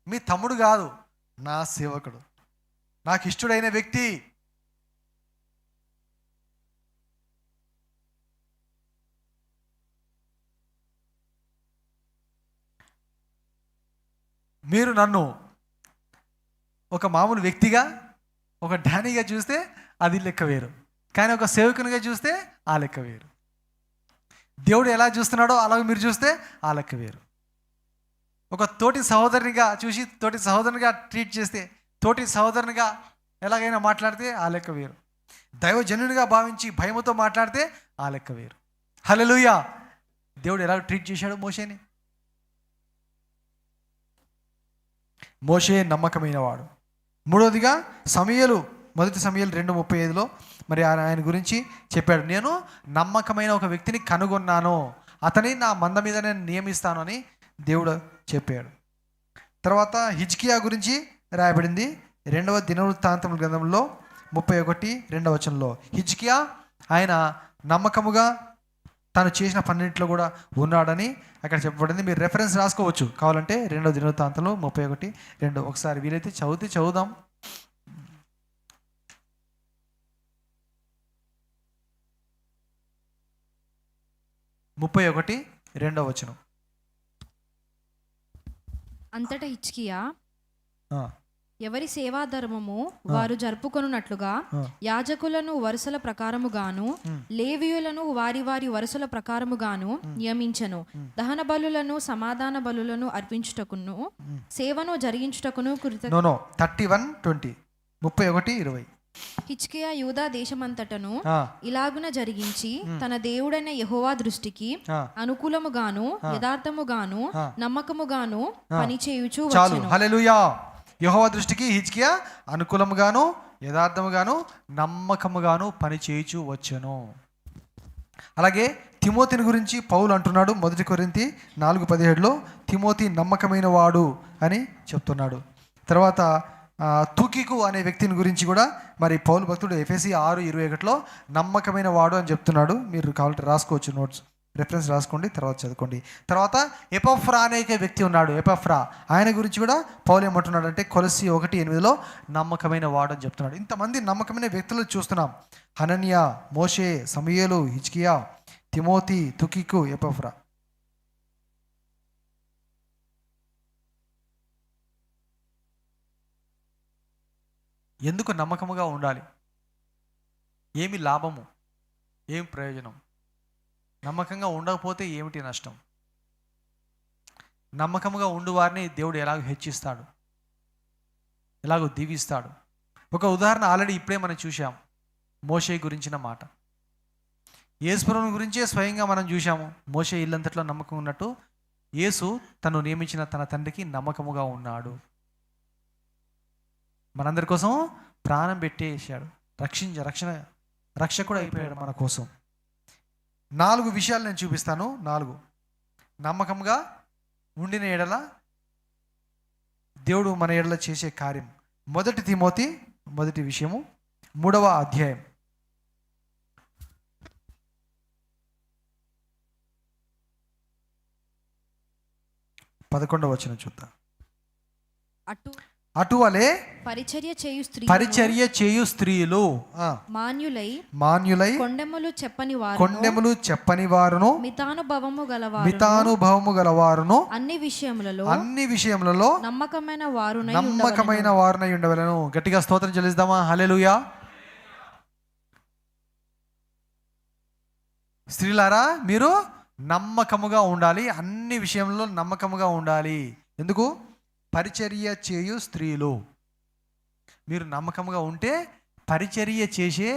మీ తమ్ముడు కాదు, నా సేవకుడు, నాకు ఇష్టడైన వ్యక్తి. మీరు నన్ను ఒక మామూలు వ్యక్తిగా, ఒక డానీగా చూస్తే అది లెక్క వేరు, కానీ ఒక సేవకునిగా చూస్తే ఆ లెక్క వేరు. దేవుడు ఎలా చూస్తున్నాడో అలాగే మీరు చూస్తే ఆ లెక్క వేరు. ఒక తోటి సహోదరునిగా చూసి తోటి సహోదరునిగా ట్రీట్ చేస్తే, తోటి సహోదరునిగా ఎలాగైనా మాట్లాడితే ఆ లెక్క వేరు. దైవజనునిగా భావించి భయముతో మాట్లాడితే ఆ లెక్క వేరు. హల్లెలూయా. దేవుడు ఎలా ట్రీట్ చేశాడు మోషేని? మోషే నమ్మకమైన వాడు. 3వదిగా సమూయేలు మొదటి సమయాలు 2:35లో మరి ఆయన గురించి చెప్పాడు. నేను నమ్మకమైన ఒక వ్యక్తిని కనుగొన్నాను, అతని నా మంద మీద నేను నియమిస్తాను అని దేవుడు చెప్పాడు. తర్వాత హిజ్కియా గురించి రాయబడింది 2వ దినవృత్తాంతముల గ్రంథంలో 31:2 హిజ్కియా ఆయన నమ్మకముగా తను చేసిన పన్నింటిలో కూడా ఉన్నాడని అక్కడ చెప్పబడింది. మీరు రెఫరెన్స్ రాసుకోవచ్చు కావాలంటే 2వ దినవృత్తాంతంలో 31:2. ఒకసారి వీలైతే చదువుదాం. 31:2. అంతటా హిజ్కియా ఎవరి సేవాధర్మము వారు జరుపుకొనున్నట్లుగా యాజకులను వరుసల ప్రకారముగాను లేవీయులను వారి వారి వరుసల ప్రకారముగాను నియమించెను. దహన బలులను సమాధాన బలులను అర్పించుటకును సేవను జరిగించుటకును 31:20 31:20 హిజ్కియా యూదా దేశమంతటను ఇలాగున జరిగించి తన దేవుడైన యెహోవా దృష్టికి అనుకూలముగాను యథార్థముగాను నమ్మకముగాను పనిచేయుచు వచ్చెను. హల్లెలూయా. యెహోవా దృష్టికి హిజ్కియా అనుకూలముగాను యథార్థముగాను నమ్మకముగాను పనిచేయుచు వచ్చెను. అలాగే తిమోతిని గురించి పౌలు అంటున్నాడు. 1 కొరింథీ 4:17లో తిమోతి నమ్మకమైన వాడు అని చెప్తున్నాడు. తర్వాత తుకికు అనే వ్యక్తిని గురించి కూడా మరి పౌలు భక్తుడు ఎఫెసీ 6:21లో నమ్మకమైన వాడు అని చెప్తున్నాడు. మీరు కావాలంటే రాసుకోవచ్చు, నోట్స్ రెఫరెన్స్ రాసుకోండి, తర్వాత చదువుకోండి. తర్వాత ఎపఫ్రా అనే వ్యక్తి ఉన్నాడు. ఎపఫ్రా ఆయన గురించి కూడా పౌలు ఏమంటున్నాడు అంటే కొలస్సీ 1:8లో నమ్మకమైన వాడు అని చెప్తున్నాడు. ఇంతమంది నమ్మకమైన వ్యక్తులు చూస్తున్నాం. హనన్యా, మోషే, సమూయేలు, హిజ్కియా, తిమోతి, తుకికు, ఎపఫ్రా. ఎందుకు నమ్మకముగా ఉండాలి? ఏమి లాభము, ఏం ప్రయోజనం? నమ్మకంగా ఉండకపోతే ఏమిటి నష్టం? నమ్మకముగా ఉండు వారిని దేవుడు ఎలాగో హెచ్చిస్తాడు, ఎలాగో దీవిస్తాడు. ఒక ఉదాహరణ ఆల్రెడీ ఇప్పుడే మనం చూసాం, మోషే గురించిన మాట. యేసుప్రభుని గురించే స్వయంగా మనం చూసాము. మోషే ఇల్లంతట్లో నమ్మకం ఉన్నట్టు యేసు తను నియమించిన తన తండ్రికి నమ్మకముగా ఉన్నాడు. మనందరి కోసం ప్రాణం పెట్టేశాడు, రక్షకుడు అయిపోయాడు మన కోసం. 4 విషయాలు నేను చూపిస్తాను. 4 నమ్మకంగా ఉండిన ఎడల దేవుడు మన ఎడల చేసే కార్యం. 1 తిమోతి 1 విషయము 3వ అధ్యాయం 11వ వచనం చూద్దాం. అటువలే పరిచర్య చేయు స్త్రీలు మాన్యులై కొండెములు చెప్పని వారును మితానుభవము గలవారును అన్ని విషయములలో నమ్మకమైన వారునై ఉండవలెను. గట్టిగా స్తోత్రం చెల్లిద్దామా? హల్లెలూయా. స్త్రీలారా, మీరు నమ్మకముగా ఉండాలి, అన్ని విషయంలో నమ్మకముగా ఉండాలి. ఎందుకు? పరిచర్య చేయు స్త్రీలు. మీరు నమ్మకంగా ఉంటే పరిచర్య చేసే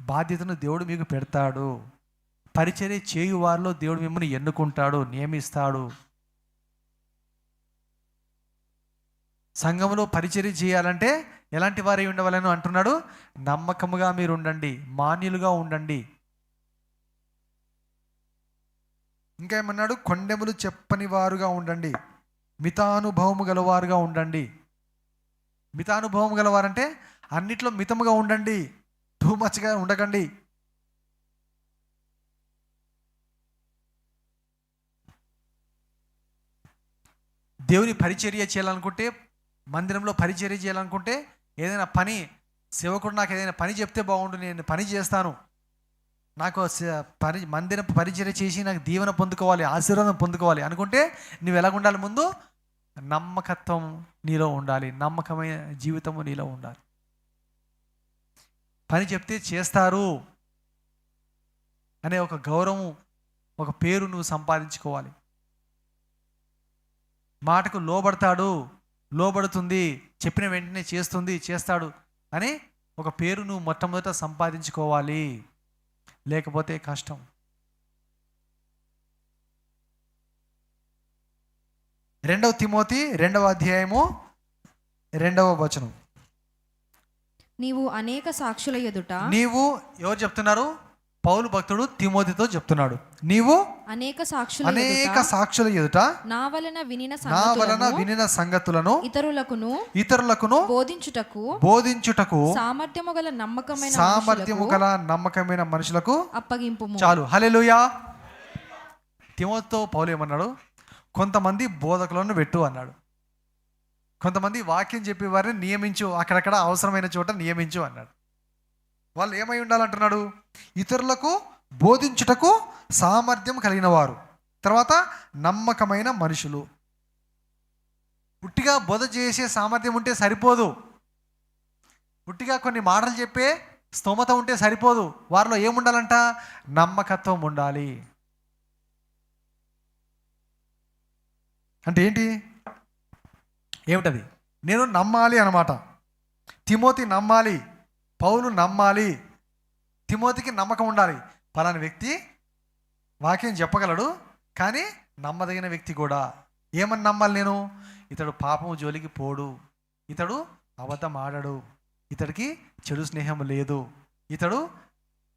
బాధ్యతను దేవుడు మీకు పెడతాడు. పరిచర్య చేయు వారిలో దేవుడు మిమ్మల్ని ఎన్నుకుంటాడు, నియమిస్తాడు. సంఘంలో పరిచర్య చేయాలంటే ఎలాంటి వారై ఉండవాలని అంటున్నాడు? నమ్మకముగా మీరు ఉండండి, మాన్యులుగా ఉండండి. ఇంకా ఏమన్నాడు? కొండెములు చెప్పని వారుగా ఉండండి, మితానుభవము గలవారుగా ఉండండి. మితానుభవం గలవారంటే అన్నిట్లో మితముగా ఉండండి, టూ మచ్గా ఉండకండి. దేవుని పరిచర్య చేయాలనుకుంటే, మందిరంలో పరిచర్య చేయాలనుకుంటే, ఏదైనా పని సేవకుడు నాకు ఏదైనా పని చెప్తే బాగుండు, నేను పని చేస్తాను, నాకు మందిరం పరిచర్య చేసి నాకు దీవెన పొందుకోవాలి, ఆశీర్వాదం పొందుకోవాలి అనుకుంటే నువ్వు ఎలాగుండాలి? ముందు నమ్మకత్వం నీలో ఉండాలి, నమ్మకమైన జీవితము నీలో ఉండాలి. పని చెప్తే చేస్తారు అనే ఒక గౌరవం, ఒక పేరు నువ్వు సంపాదించుకోవాలి. మాటకు లోబడుతుంది, చెప్పిన వెంటనే చేస్తాడు అని ఒక పేరు నువ్వు మొట్టమొదట సంపాదించుకోవాలి, లేకపోతే కష్టం. 2 తిమోతి 2వ అధ్యాయము 2వ వచనం. నీవు అనేక సాక్షుల ఎదుట, నీవు ఎవరు చెప్తున్నారు? పౌలు భక్తుడు తిమోతితో చెప్తున్నాడు, నీవు అనేక సాక్షుల ఎదుట నా వలన వినిన సంగతులను ఇతరులకును బోధించుటకు సామర్థ్యము గల నమ్మకమైన మనుషులకు అప్పగింపుము. చాలు, హల్లెలూయా. తిమోతితో పౌలు ఏమన్నాడు? కొంతమంది బోధకులను పెట్టు అన్నాడు. కొంతమంది వాక్యం చెప్పే వారిని నియమించు, అక్కడక్కడ అవసరమైన చోట నియమించు అన్నాడు. వాళ్ళు ఏమై ఉండాలంటున్నాడు? ఇతరులకు బోధించుటకు సామర్థ్యం కలిగిన వారు, తర్వాత నమ్మకమైన మనుషులు. పుట్టిగా బోధ చేసే సామర్థ్యం ఉంటే సరిపోదు, పుట్టిగా కొన్ని మాటలు చెప్పే స్తోమత ఉంటే సరిపోదు. వారిలో ఏముండాలంట? నమ్మకత్వం ఉండాలి. అంటే ఏంటి? ఏమిటది? నేను నమ్మాలి అన్నమాట. తిమోతి నమ్మాలి, పౌలు నమ్మాలి, తిమోతికి నమ్మకం ఉండాలి. పలానా వ్యక్తి వాక్యం చెప్పగలడు, కానీ నమ్మదగిన వ్యక్తి కూడా. ఏమని నమ్మాలి నేను? ఇతడు పాపము జోలికి పోడు, ఇతడు అబద్ధం ఆడడు, ఇతడికి చెడు స్నేహం లేదు, ఇతడు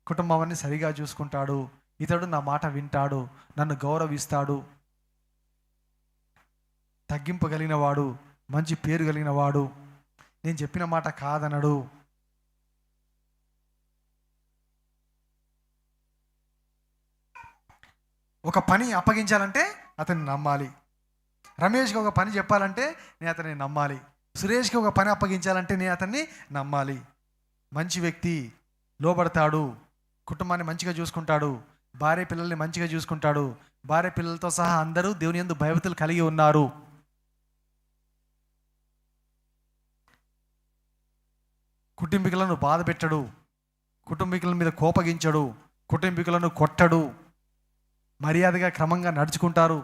కుటుంబాన్ని సరిగా చూసుకుంటాడు, ఇతడు నా మాట వింటాడు, నన్ను గౌరవిస్తాడు, తగ్గింపగలిగిన వాడు, మంచి పేరు కలిగిన వాడు, నేను చెప్పిన మాట కాదనడు. ఒక పని అప్పగించాలంటే అతన్ని నమ్మాలి. రమేష్కి ఒక పని చెప్పాలంటే నేను అతన్ని నమ్మాలి. సురేష్కి ఒక పని అప్పగించాలంటే నేను అతన్ని నమ్మాలి. మంచి వ్యక్తి, లోబడతాడు, కుటుంబాన్ని మంచిగా చూసుకుంటాడు, భార్య పిల్లల్ని మంచిగా చూసుకుంటాడు, భార్య పిల్లలతో సహా అందరూ దేవుని యందు భయభక్తులు కలిగి ఉన్నారు. కుటుంబీకులను బాధ పెట్టడు, కుటుంబీకుల మీద కోపగించడు, కుటుంబీకులను కొట్టడు, మర్యాదగా క్రమంగా నడుచుకుంటారు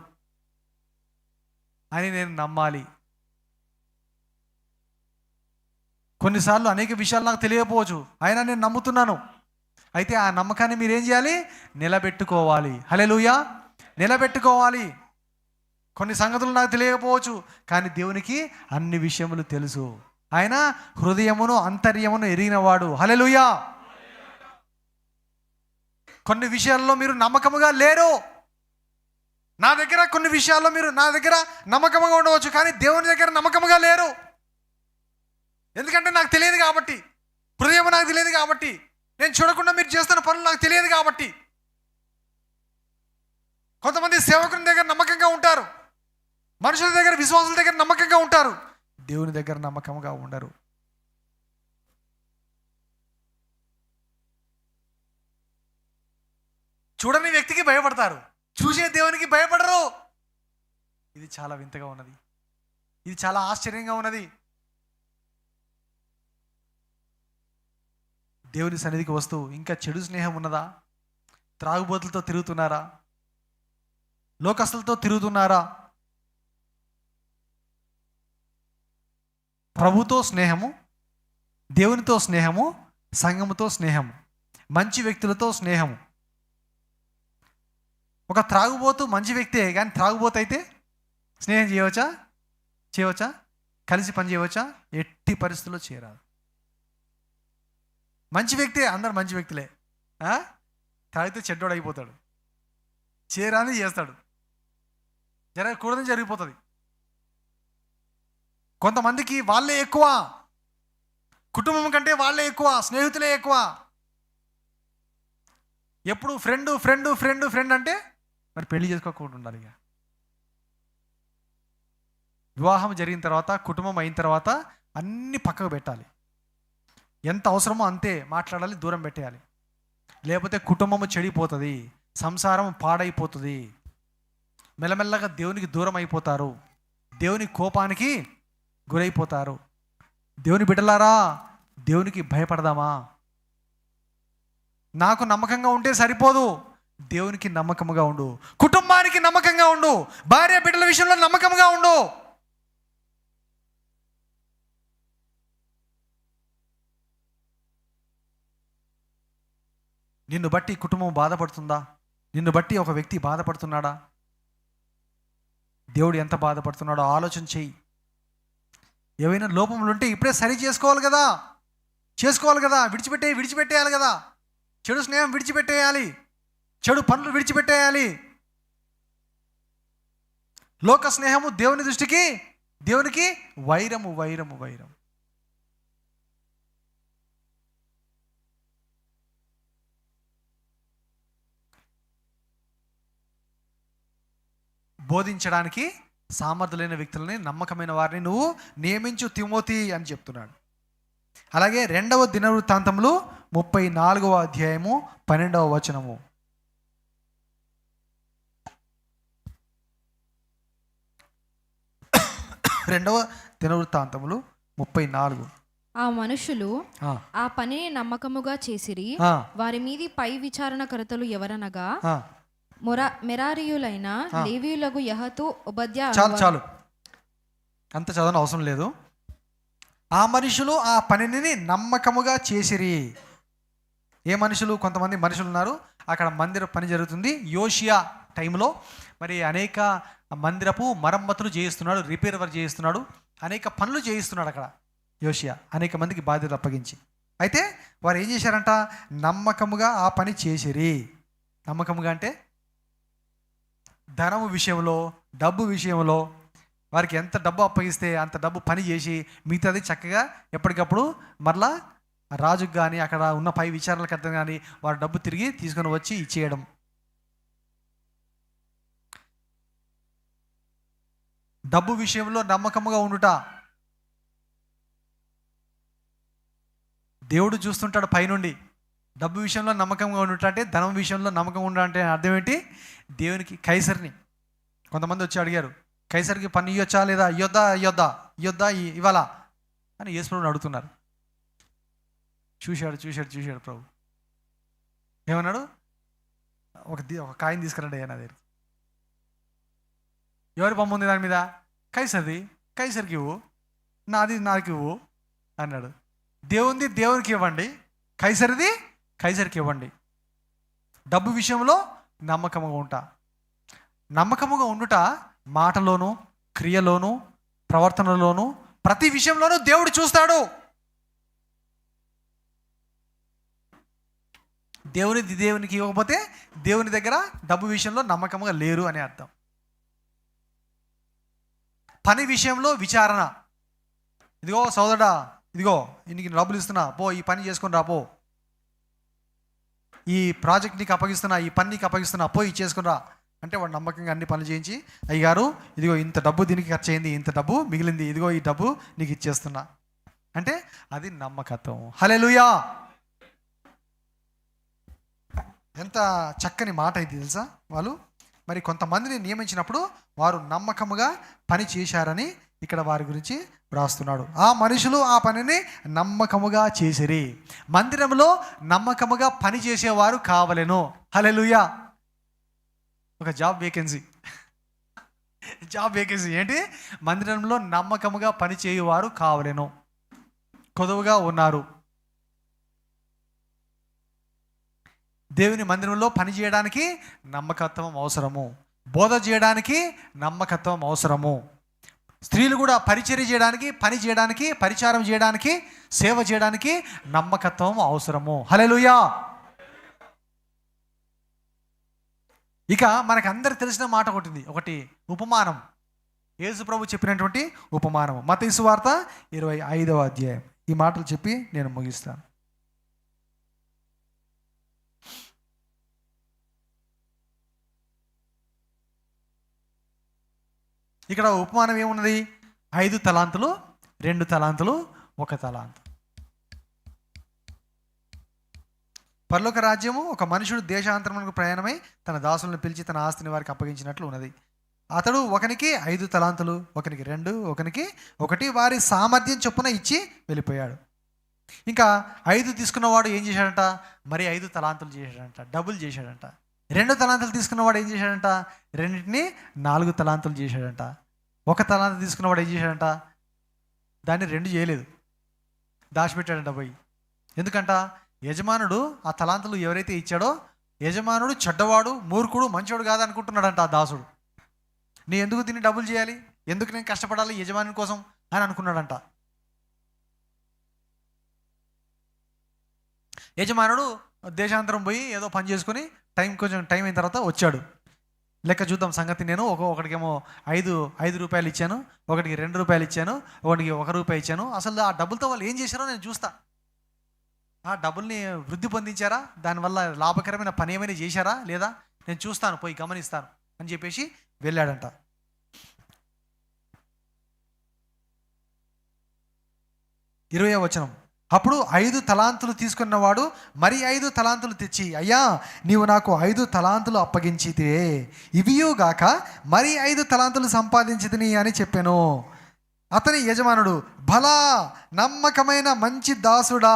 అని నేను నమ్మాలి. కొన్నిసార్లు అనేక విషయాలు నాకు తెలియకపోవచ్చు, అయినా నేను నమ్ముతున్నాను. అయితే ఆ నమ్మకాన్ని మీరేం చేయాలి? నిలబెట్టుకోవాలి. హల్లెలూయా, నిలబెట్టుకోవాలి. కొన్ని సంగతులు నాకు తెలియకపోవచ్చు, కానీ దేవునికి అన్ని విషయములు తెలుసు. ఆయన హృదయమును అంతర్యమును ఎరిగినవాడు. హల్లెలూయా. కొన్ని విషయాల్లో మీరు నమ్మకముగా లేరు. నా దగ్గర కొన్ని విషయాల్లో మీరు నా దగ్గర నమ్మకముగా ఉండవచ్చు, కానీ దేవుని దగ్గర నమ్మకముగా లేరు. ఎందుకంటే నాకు తెలియదు కాబట్టి, హృదయం నాకు తెలియదు కాబట్టి, నేను చూడకుండా మీరు చేస్తున్న పనులు నాకు తెలియదు కాబట్టి. కొంతమంది సేవకుని దగ్గర నమ్మకంగా ఉంటారు, మనుషుల దగ్గర, విశ్వాసుల దగ్గర నమ్మకంగా ఉంటారు, దేవుని దగ్గర నమ్మకంగా ఉండరు. చూడని వ్యక్తికి భయపడతారు, చూసే దేవునికి భయపడరు. ఇది చాలా వింతగా ఉన్నది, ఇది చాలా ఆశ్చర్యంగా ఉన్నది. దేవుని సన్నిధికి వస్తూ ఇంకా చెడు స్నేహం ఉన్నదా? త్రాగుబోతులతో తిరుగుతున్నారా? లోకస్తులతో తిరుగుతున్నారా? ప్రభుతో స్నేహము, దేవునితో స్నేహము, సంఘముతో స్నేహము, మంచి వ్యక్తులతో స్నేహము. ఒక త్రాగుబోతు మంచి వ్యక్తే, కానీ త్రాగుబోతు అయితే స్నేహం చేయవచ్చా? కలిసి పని చేయవచ్చా? ఎట్టి పరిస్థితుల్లో చేయరాదు. మంచి వ్యక్తే, అందరు మంచి వ్యక్తులే, తాగితే చెడ్డోడు అయిపోతాడు, చేరాని చేస్తాడు, జరగకూడదని జరిగిపోతుంది. కొంతమందికి వాళ్ళే ఎక్కువ, కుటుంబం కంటే వాళ్ళే ఎక్కువ, స్నేహితులే ఎక్కువ. ఎప్పుడు ఫ్రెండ్ ఫ్రెండ్ ఫ్రెండ్ ఫ్రెండ్ అంటే మరి పెళ్లి చేసుకోకుండా ఉండాలి. ఇక వివాహం జరిగిన తర్వాత, కుటుంబం అయిన తర్వాత అన్నీ పక్కకు పెట్టాలి. ఎంత అవసరమో అంతే మాట్లాడాలి, దూరం పెట్టేయాలి. లేకపోతే కుటుంబము చెడిపోతుంది, సంసారం పాడైపోతుంది, మెల్లమెల్లగా దేవునికి దూరం అయిపోతారు, దేవుని కోపానికి గురైపోతారు. దేవుని బిడ్డలారా, దేవునికి భయపడదామా? నాకు నమ్మకంగా ఉంటే సరిపోదు, దేవునికి నమ్మకంగా ఉండు, కుటుంబానికి నమ్మకంగా ఉండు, భార్య బిడ్డల విషయంలో నమ్మకంగా ఉండు. నిన్ను బట్టి కుటుంబం బాధపడుతుందా? నిన్ను బట్టి ఒక వ్యక్తి బాధపడుతున్నాడా? దేవుడు ఎంత బాధపడుతున్నాడో ఆలోచన చెయ్యి. ఏవైనా లోపములు ఉంటే ఇప్పుడే సరి చేసుకోవాలి కదా. చేసుకోవాలి కదా, విడిచిపెట్టేయాలి కదా. చెడు స్నేహం విడిచిపెట్టేయాలి, చెడు పనులు విడిచిపెట్టేయాలి. లోక స్నేహము దేవుని దృష్టికి, దేవునికి వైరము. బోధించడానికి సామర్థ్యమైన వ్యక్తులని, నమ్మకమైన వారిని నువ్వు నియమించు తిమోతి అని చెప్తున్నాడు. అలాగే 2వ దినవృత్తాంతములు 34వ అధ్యాయము 12వ వచనము. 2వ దినవృత్తాంతములు 34. ఆ మనుషులు ఆ పనిని నమ్మకముగా చేసిరి. వారి మీది పై విచారణకర్తలు ఎవరనగా మెరారీయులైన లేవీయులకు యహతు, ఒబద్యా. చాలు అంత చదవని అవసరం లేదు. ఆ మనుషులు ఆ పనిని నమ్మకముగా చేసిరి. ఏ మనుషులు? కొంతమంది మనుషులు ఉన్నారు అక్కడ. మందిర పని జరుగుతుంది యోషియా టైంలో. మరి అనేక మందిరపు మరమ్మతులు చేయిస్తున్నాడు, రిపేర్ వర్క్ చేయిస్తున్నాడు, అనేక పనులు చేయిస్తున్నాడు అక్కడ యోషియా, అనేక మందికి బాధ్యత అప్పగించి. అయితే వారు ఏం చేశారంట? నమ్మకముగా ఆ పని చేసిరి. నమ్మకముగా అంటే ధనము విషయంలో, డబ్బు విషయంలో వారికి ఎంత డబ్బు అప్పగిస్తే అంత డబ్బు పని చేసి మిగతాది చక్కగా ఎప్పటికప్పుడు మరలా రాజుకు కానీ అక్కడ ఉన్న పై విచారణకర్త కానీ వారి డబ్బు తిరిగి తీసుకొని వచ్చి ఇచ్చేయడం. డబ్బు విషయంలో నమ్మకముగా ఉండుట. దేవుడు చూస్తుంటాడు పైనుండి. డబ్బు విషయంలో నమ్మకంగా ఉండుట అంటే, ధనం విషయంలో నమ్మకంగా ఉండ అంటే అర్థం ఏంటి? దేవునికి కైసరిని కొంతమంది వచ్చి అడిగారు, కైసరికి పన్ను ఇవ్వచ్చా లేదా, ఇవ్వద్దా ఇవ్వాలా అని యేసుప్రభుని అడుగుతున్నారు. చూశాడు ప్రభు. ఏమన్నాడు? ఒక కాయిన్ తీసుకురండి అయ్యా నా దగ్గర. ఎవరి బొమ్మ ఉంది దాని మీద? కైసరికి ఇవ్వు, నాకు ఇవ్వు అన్నాడు. దేవునికి ఇవ్వండి, కైసరికి ఇవ్వండి. డబ్బు విషయంలో నమ్మకముగా ఉండుట మాటలోను, క్రియలోను, ప్రవర్తనలోను, ప్రతి విషయంలోనూ దేవుడు చూస్తాడు. దేవునికి ఇవ్వకపోతే దేవుని దగ్గర డబ్బు విషయంలో నమ్మకంగా లేరు అని అర్థం. పని విషయంలో విచారణ. ఇదిగో సోదరుడా, ఇదిగో నీకు డబ్బులు ఇస్తున్నా, పో ఈ పని చేసుకొని రా, పో ఈ ప్రాజెక్ట్ నీకు అప్పగిస్తున్నా, ఈ పని నీకు అప్పగిస్తున్నా, పోయి చేసుకుని రా అంటే వాడు నమ్మకంగా అన్ని పనులు చేయించి, అయ్యగారు ఇదిగో ఇంత డబ్బు దీనికి ఖర్చు అయింది, ఇంత డబ్బు మిగిలింది, ఇదిగో ఈ డబ్బు నీకు ఇచ్చేస్తున్నా అంటే అది నమ్మకత్వం. హల్లెలూయా! ఎంత చక్కని మాట ఇది తెలుసా. వాళ్ళు మరి కొంతమందిని నియమించినప్పుడు వారు నమ్మకముగా పని చేశారని ఇక్కడ వారి గురించి వ్రాస్తున్నాడు. ఆ మనుషులు ఆ పనిని నమ్మకముగా చేసిరి. మందిరంలో నమ్మకముగా పని చేసేవారు కావలెను. హల్లెలూయా! ఒక జాబ్ వేకెన్సీ ఏంటి? మందిరంలో నమ్మకముగా పని చేయువారు కావలెను. కొదువుగా ఉన్నారు. దేవుని మందిరంలో పని చేయడానికి నమ్మకత్వం అవసరము. బోధ చేయడానికి నమ్మకత్వం అవసరము. స్త్రీలు కూడా పరిచర్య చేయడానికి, పని చేయడానికి, పరిచారం చేయడానికి, సేవ చేయడానికి నమ్మకత్వం అవసరము. హల్లెలూయా! ఇక మనకు అందరికి తెలిసిన మాట ఒకటి ఉపమానం. యేసు ప్రభు చెప్పినటువంటి ఉపమానం. మత్తయి సువార్త 25వ అధ్యాయం. ఈ మాటలు చెప్పి నేను ముగిస్తాను. ఇక్కడ ఉపమానం ఏమున్నది? 5 తలాంతులు, 2 తలాంతులు, 1 తలాంతు. పరలోక రాజ్యము ఒక మనుషుడు దేశాంతరమునకు ప్రయాణమై తన దాసులను పిలిచి తన ఆస్తిని వారికి అప్పగించినట్లు ఉన్నది. అతడు ఒకనికి 5 తలాంతులు, ఒకనికి 2, ఒకనికి 1 వారి సామర్థ్యం చొప్పున ఇచ్చి వెళ్ళిపోయాడు. ఇంకా 5 తీసుకున్నవాడు ఏం చేశాడంట? మరి 5 తలాంతులు చేశాడంట, డబుల్ చేశాడంట. 2 తలాంతులు తీసుకున్నవాడు ఏం చేశాడంట? రెండింటిని 4 తలాంతులు చేశాడంట. 1 తలాంతు తీసుకున్నవాడు ఏం చేశాడంట? దాన్ని 2 చేయలేదు, దాచిపెట్టాడంట పోయి. ఎందుకంట? యజమానుడు ఆ తలాంతులు ఎవరైతే ఇచ్చాడో యజమానుడు చెడ్డవాడు, మూర్ఖుడు, మంచోడు కాదనుకుంటున్నాడంట ఆ దాసుడు. నేను ఎందుకు దీన్ని డబుల్ చేయాలి, ఎందుకు నేను కష్టపడాలి యజమాని కోసం అని అనుకున్నాడంట. యజమానుడు దేశాంతరం పోయి ఏదో పని చేసుకొని కొంచెం టైం అయిన తర్వాత వచ్చాడు. లెక్క చూద్దాం సంగతి. నేను ఒకటికేమో 5 రూపాయలు ఇచ్చాను, ఒకటికి 2 రూపాయలు ఇచ్చాను, ఒకటికి 1 రూపాయి ఇచ్చాను. అసలు ఆ డబ్బులతో వాళ్ళు ఏం చేశారో నేను చూస్తా. ఆ డబ్బుల్ని వృద్ధి పొందించారా, దానివల్ల లాభకరమైన పని ఏమైనా చేశారా లేదా నేను చూస్తాను, పోయి గమనిస్తాను అని చెప్పేసి వెళ్ళాడంట. 20వ వచనం. అప్పుడు 5 తలాంతులు తీసుకున్నవాడు మరి 5 తలాంతులు తెచ్చి, అయ్యా నీవు నాకు 5 తలాంతులు అప్పగించితే, ఇవియుగాక మరి 5 తలాంతులు సంపాదించితిని అని చెప్పాను. అతని యజమానుడు, భలా నమ్మకమైన మంచి దాసుడా,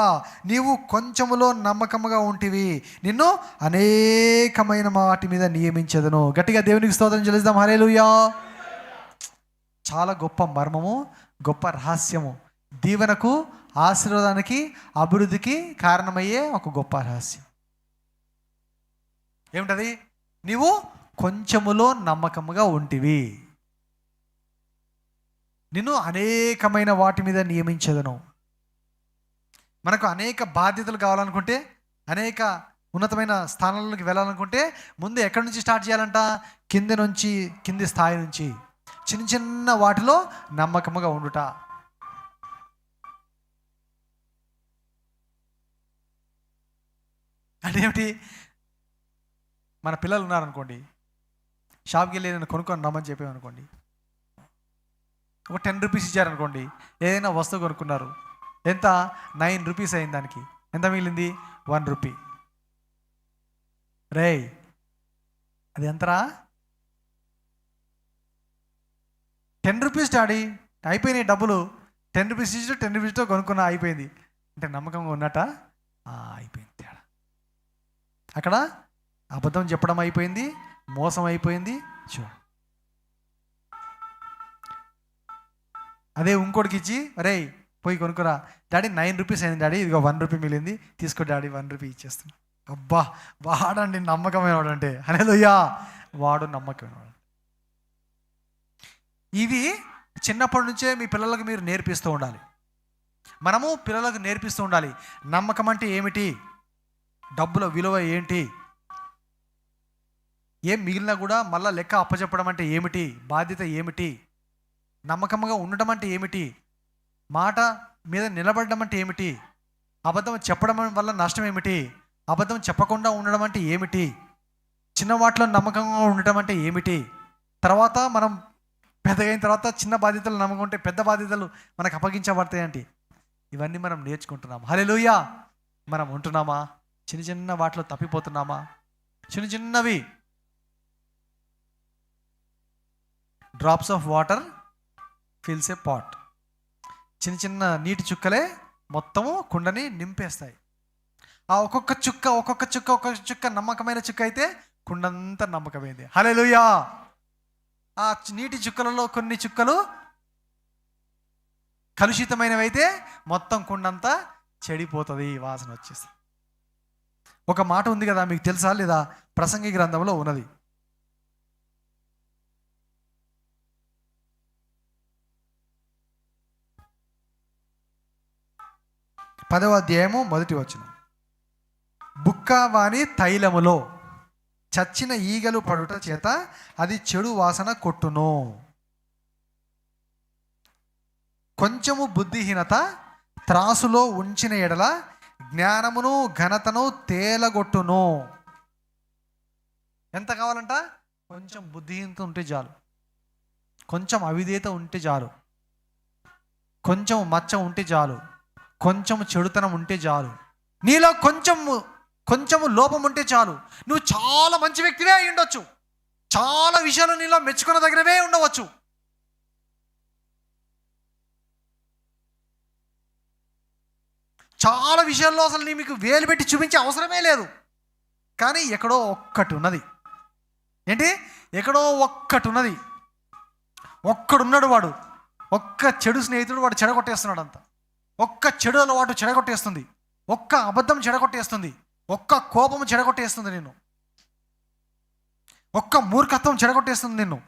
నీవు కొంచెములో నమ్మకముగా ఉంటివి, నిన్ను అనేకమైన వాటి మీద నియమించదను. గట్టిగా దేవునికి స్తోత్రం చెల్లిద్దాం. హల్లెలూయా. చాలా గొప్ప మర్మము, గొప్ప రహస్యము, దీవెనకు, ఆశీర్వాదానికి, అభివృద్ధికి కారణమయ్యే ఒక గొప్ప రహస్యం. ఏమిటది? నీవు కొంచెములో నమ్మకముగా ఉంటివి, నిన్ను అనేకమైన వాటి మీద నియమించదను. మనకు అనేక బాధ్యతలు కావాలనుకుంటే, అనేక ఉన్నతమైన స్థానాలకు వెళ్ళాలనుకుంటే ముందు ఎక్కడి నుంచి స్టార్ట్ చేయాలంట? కింది స్థాయి నుంచి, చిన్న చిన్న వాటిలో నమ్మకముగా ఉండుట. అంటే ఏమిటి? మన పిల్లలు ఉన్నారనుకోండి, షాప్కి వెళ్ళి నేను కొనుక్కొని రమ్మని చెప్పామనుకోండి, ఒక 10 రూపీస్ ఇచ్చారనుకోండి, ఏదైనా వస్తువు కొనుక్కున్నారు, ఎంత? 9 రూపీస్ అయింది. దానికి ఎంత మిగిలింది? 1 రూపీ. రే అది ఎంతరా? 10 రూపీస్ డాడీ, అయిపోయినాయి డబ్బులు. 10 రూపీస్ ఇచ్చి 10 రూపీస్తో కొనుక్కున్నా, అయిపోయింది. అంటే నమ్మకంగా ఉన్నట? అయిపోయింది. తేడా అక్కడ అబద్ధం చెప్పడం అయిపోయింది, మోసం అయిపోయింది. చూడు, అదే ఇంకోటికి ఇచ్చి, అరే పోయి కొనుక్కురా డాడీ, 9 రూపీస్ అయింది డాడీ, ఇదిగో 1 రూపీ మిగిలింది, తీసుకో డాడీ, 1 రూపీ ఇచ్చేస్తాను. అబ్బా, వాడండి నమ్మకమైన వాడు. అంటే హల్లెలూయా, వాడు నమ్మకమైన వాడు. ఇవి చిన్నప్పటి నుంచే మీ పిల్లలకు మీరు నేర్పిస్తూ ఉండాలి. మనము పిల్లలకు నేర్పిస్తూ ఉండాలి. నమ్మకం అంటే ఏమిటి, డబ్బుల విలువ ఏంటి, ఏం మిగిలినా కూడా మళ్ళీ లెక్క అప్పచెప్పడం అంటే ఏమిటి, బాధ్యత ఏమిటి, నమ్మకంగా ఉండడం అంటే ఏమిటి, మాట మీద నిలబడడం అంటే ఏమిటి, అబద్ధం చెప్పడం వల్ల నష్టం ఏమిటి, అబద్ధం చెప్పకుండా ఉండడం అంటే ఏమిటి, చిన్న వాటిలో నమ్మకంగా ఉండటం అంటే ఏమిటి, తర్వాత మనం పెద్దగైన తర్వాత చిన్న బాధ్యతలు నమ్మకం ఉంటే పెద్ద బాధ్యతలు మనకు అప్పగించబడతాయి అంటే, ఇవన్నీ మనం నేర్చుకుంటున్నాం. హల్లెలూయా. మనం ఉంటున్నామా? చిన్న చిన్న వాటిలో తప్పిపోతున్నామా? చిన్న చిన్నవి drops of water fills a pot. చిన్న చిన్న నీటి చుక్కలే మొత్తము కుండని నింపేస్తాయి. ఆ ఒక్కొక్క చుక్క నమ్మకమైన చుక్క అయితే కుండంతా నమ్మకమైంది. హల్లెలూయా. ఆ నీటి చుక్కలలో కొన్ని చుక్కలు కలుషితమైనవి అయితే మొత్తం కుండంతా చెడిపోతుంది, వాసన వచ్చేస్తుంది. ఒక మాట ఉంది కదా, మీకు తెలుసా లేదా? ప్రసంగి గ్రంథంలో ఉన్నది. పదవ అధ్యాయము 1వ వచనం. బుక్కవాని తైలములో చచ్చిన ఈగలు పడుట చేత అది చెడు వాసన కొట్టును. కొంచెము బుద్ధిహీనత త్రాసులో ఉంచిన ఎడల జ్ఞానమును ఘనతను తేలగొట్టును. ఎంత కావాలంట? కొంచెం బుద్ధిహీనత ఉంటే చాలు, కొంచెం అవిధేయత ఉంటే చాలు, కొంచెం మచ్చ ఉంటే చాలు, కొంచెం చెడుతనం ఉంటే చాలు, నీలో కొంచెము లోపం ఉంటే చాలు, నువ్వు చాలా మంచి వ్యక్తివే అయి ఉండొచ్చు, చాలా విషయాలు నీలో మెచ్చుకున్న దగ్గరవే ఉండవచ్చు, చాలా విషయాల్లో అసలు నీ మీకు వేలు పెట్టి చూపించే అవసరమే లేదు. కానీ ఎక్కడో ఒక్కటి ఉన్నది. ఏంటి? ఎక్కడో ఒక్కటి ఉన్నది. ఒక్కడున్నాడు, వాడు ఒక్క చెడు స్నేహితుడు, వాడు చెడగొట్టేస్తున్నాడు అంత. ఒక్క చెడు అలవాటు చెడగొట్టేస్తుంది, ఒక్క అబద్ధం చెడగొట్టేస్తుంది, ఒక్క కోపం చెడగొట్టేస్తుంది నిన్ను, ఒక్క మూర్ఖత్వం చెడగొట్టేస్తుంది నిన్ను.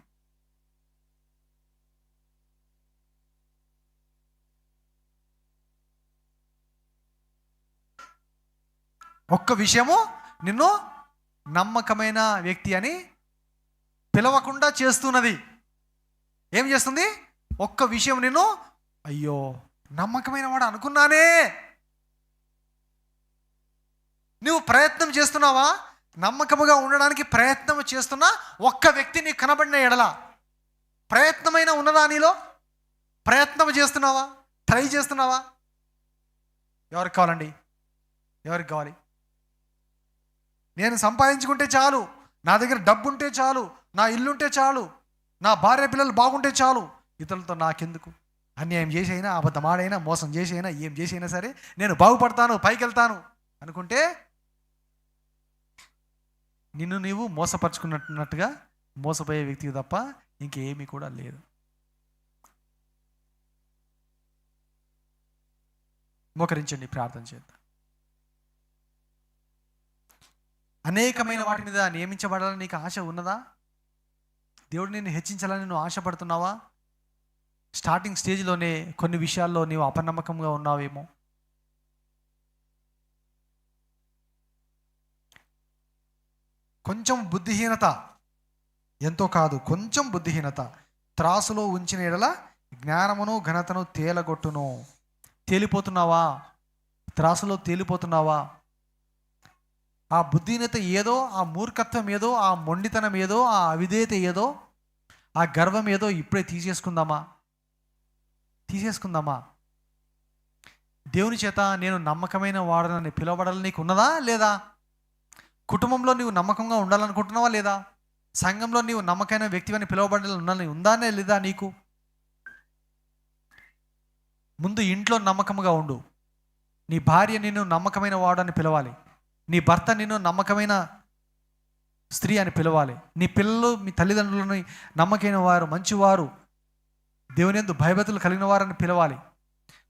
ఒక్క విషయము నిన్ను నమ్మకమైన వ్యక్తి అని పిలవకుండా చేస్తున్నది. ఏం చేస్తుంది? ఒక్క విషయం నిన్ను, అయ్యో నమ్మకమైన వాడు అనుకున్నానే. నువ్వు ప్రయత్నం చేస్తున్నావా? నమ్మకముగా ఉండడానికి ప్రయత్నం చేస్తున్నా ఒక్క వ్యక్తి నీకు కనబడిన ఎడల ప్రయత్నమైన ఉన్నదా? నీలో ప్రయత్నం చేస్తున్నావా? ట్రై చేస్తున్నావా? ఎవరికి కావాలండి? ఎవరికి కావాలి? నేను సంపాదించుకుంటే చాలు, నా దగ్గర డబ్బు ఉంటే చాలు, నా ఇల్లుంటే చాలు, నా భార్య పిల్లలు బాగుంటే చాలు, ఇతరులతో నాకెందుకు? అన్యాయం చేసి అయినా, అబద్ధమాడైనా, మోసం చేసి అయినా, ఏం చేసి అయినా సరే నేను బాగుపడతాను, పైకి వెళ్తాను అనుకుంటే నిన్ను నీవు మోసపరుచుకున్నట్టుగా మోసపోయే వ్యక్తికి తప్ప ఇంకేమీ కూడా లేదు. మోకరించండి, ప్రార్థన చేద్దాం. అనేకమైన వాటి మీద నియమించబడాలని నీకు ఆశ ఉన్నదా? దేవుడు నిన్ను హెచ్చించాలని నువ్వు ఆశపడుతున్నావా? స్టార్టింగ్ స్టేజ్లోనే కొన్ని విషయాల్లో నీవు అపనమ్మకంగా ఉన్నావేమో. కొంచెం బుద్ధిహీనత, ఎంతో కాదు కొంచెం బుద్ధిహీనత త్రాసులో ఉంచిన ఎడల జ్ఞానమును ఘనతను తేలగొట్టును. తేలిపోతున్నావా? త్రాసులో తేలిపోతున్నావా? ఆ బుద్ధిహీనత ఏదో, ఆ మూర్ఖత్వం ఏదో, ఆ మొండితనం ఏదో, ఆ అవిధేయత ఏదో, ఆ గర్వం ఏదో ఇప్పుడే తీసేసుకుందామా? దేవుని చేత నేను నమ్మకమైన వాడనని పిలువబడాలని నీకు ఉన్నదా లేదా? కుటుంబంలో నీవు నమ్మకంగా ఉండాలనుకుంటున్నావా లేదా? సంఘంలో నీవు నమ్మకమైన వ్యక్తివని పిలువబడాలని ఉందానే లేదా నీకు? ముందు ఇంట్లో నమ్మకంగా ఉండు. నీ భార్య నిన్ను నమ్మకమైన వాడని పిలవాలి. నీ భర్త నిన్ను నమ్మకమైన స్త్రీ అని పిలవాలి. నీ పిల్లలు మీ తల్లిదండ్రులని నమ్మకమైన వారు, మంచివారు, దేవుని యందు భయభక్తులు కలిగిన వారని పిలవాలి.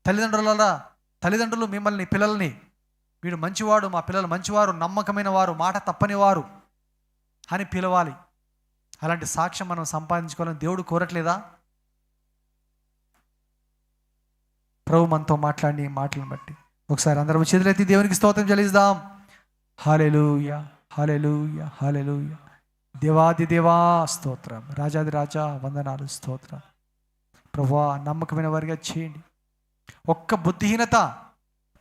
తల్లిదండ్రులు మిమ్మల్ని, పిల్లల్ని, వీడు మంచివాడు, మా పిల్లలు మంచివారు, నమ్మకమైన వారు, మాట తప్పని వారు అని పిలవాలి. అలాంటి సాక్ష్యం మనం సంపాదించుకోవాలని దేవుడు కోరట్లేదా? ప్రభు మనతో మాట్లాడి మాటలను బట్టి ఒకసారి అందరం చేతులెత్తి దేవునికి స్తోత్రం చెల్లిద్దాం. హల్లెలూయా, హల్లెలూయా, హల్లెలూయా. దేవాది దేవా స్తోత్రం, రాజాది రాజా వందనాలు, స్తోత్రం. ప్రభువా నమ్మకమైన వారిగా చేయండి. ఒక్క బుద్ధిహీనత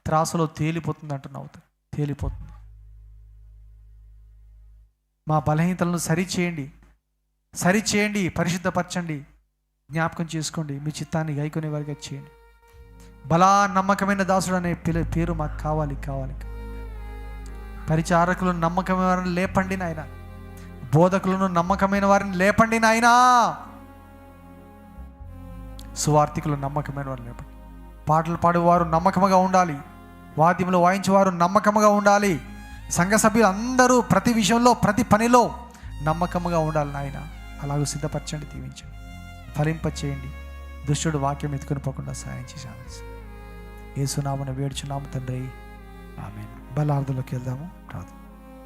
త్రాసులో తేలిపోతుంది అంటున్నావు, తేలిపోతుంది. మా బలహీనతలను సరిచేయండి, పరిశుద్ధపరచండి, జ్ఞాపకం చేసుకోండి. మీ చిత్తాన్ని గైకొనే వారిగా చేయండి. బలా నమ్మకమైన దాసుడు అనే పేరు మాకు కావాలి. పరిచారకులను నమ్మకమైన వారిని లేపండి నాయన. బోధకులను నమ్మకమైన వారిని లేపండి నాయన. సువార్థికులు నమ్మకమైన వారిని లేపండి. పాటలు పాడేవారు నమ్మకంగా ఉండాలి. వాద్యములు వాయించేవారు నమ్మకంగా ఉండాలి. సంఘ సభ్యులు అందరూ ప్రతి విషయంలో, ప్రతి పనిలో నమ్మకంగా ఉండాలి నాయన. అలాగూ సిద్ధపరచండి, దీవించండి, ఫలింపచేయండి. దుష్టుడు వాక్యం ఎత్తుకొని పోకుండా సహాయం చేశాను. యేసునామమున వేడుచున్నాము తండ్రి, ఆమేన్. బలార్థంలోకి వెళ్దాము, ప్రార్థన.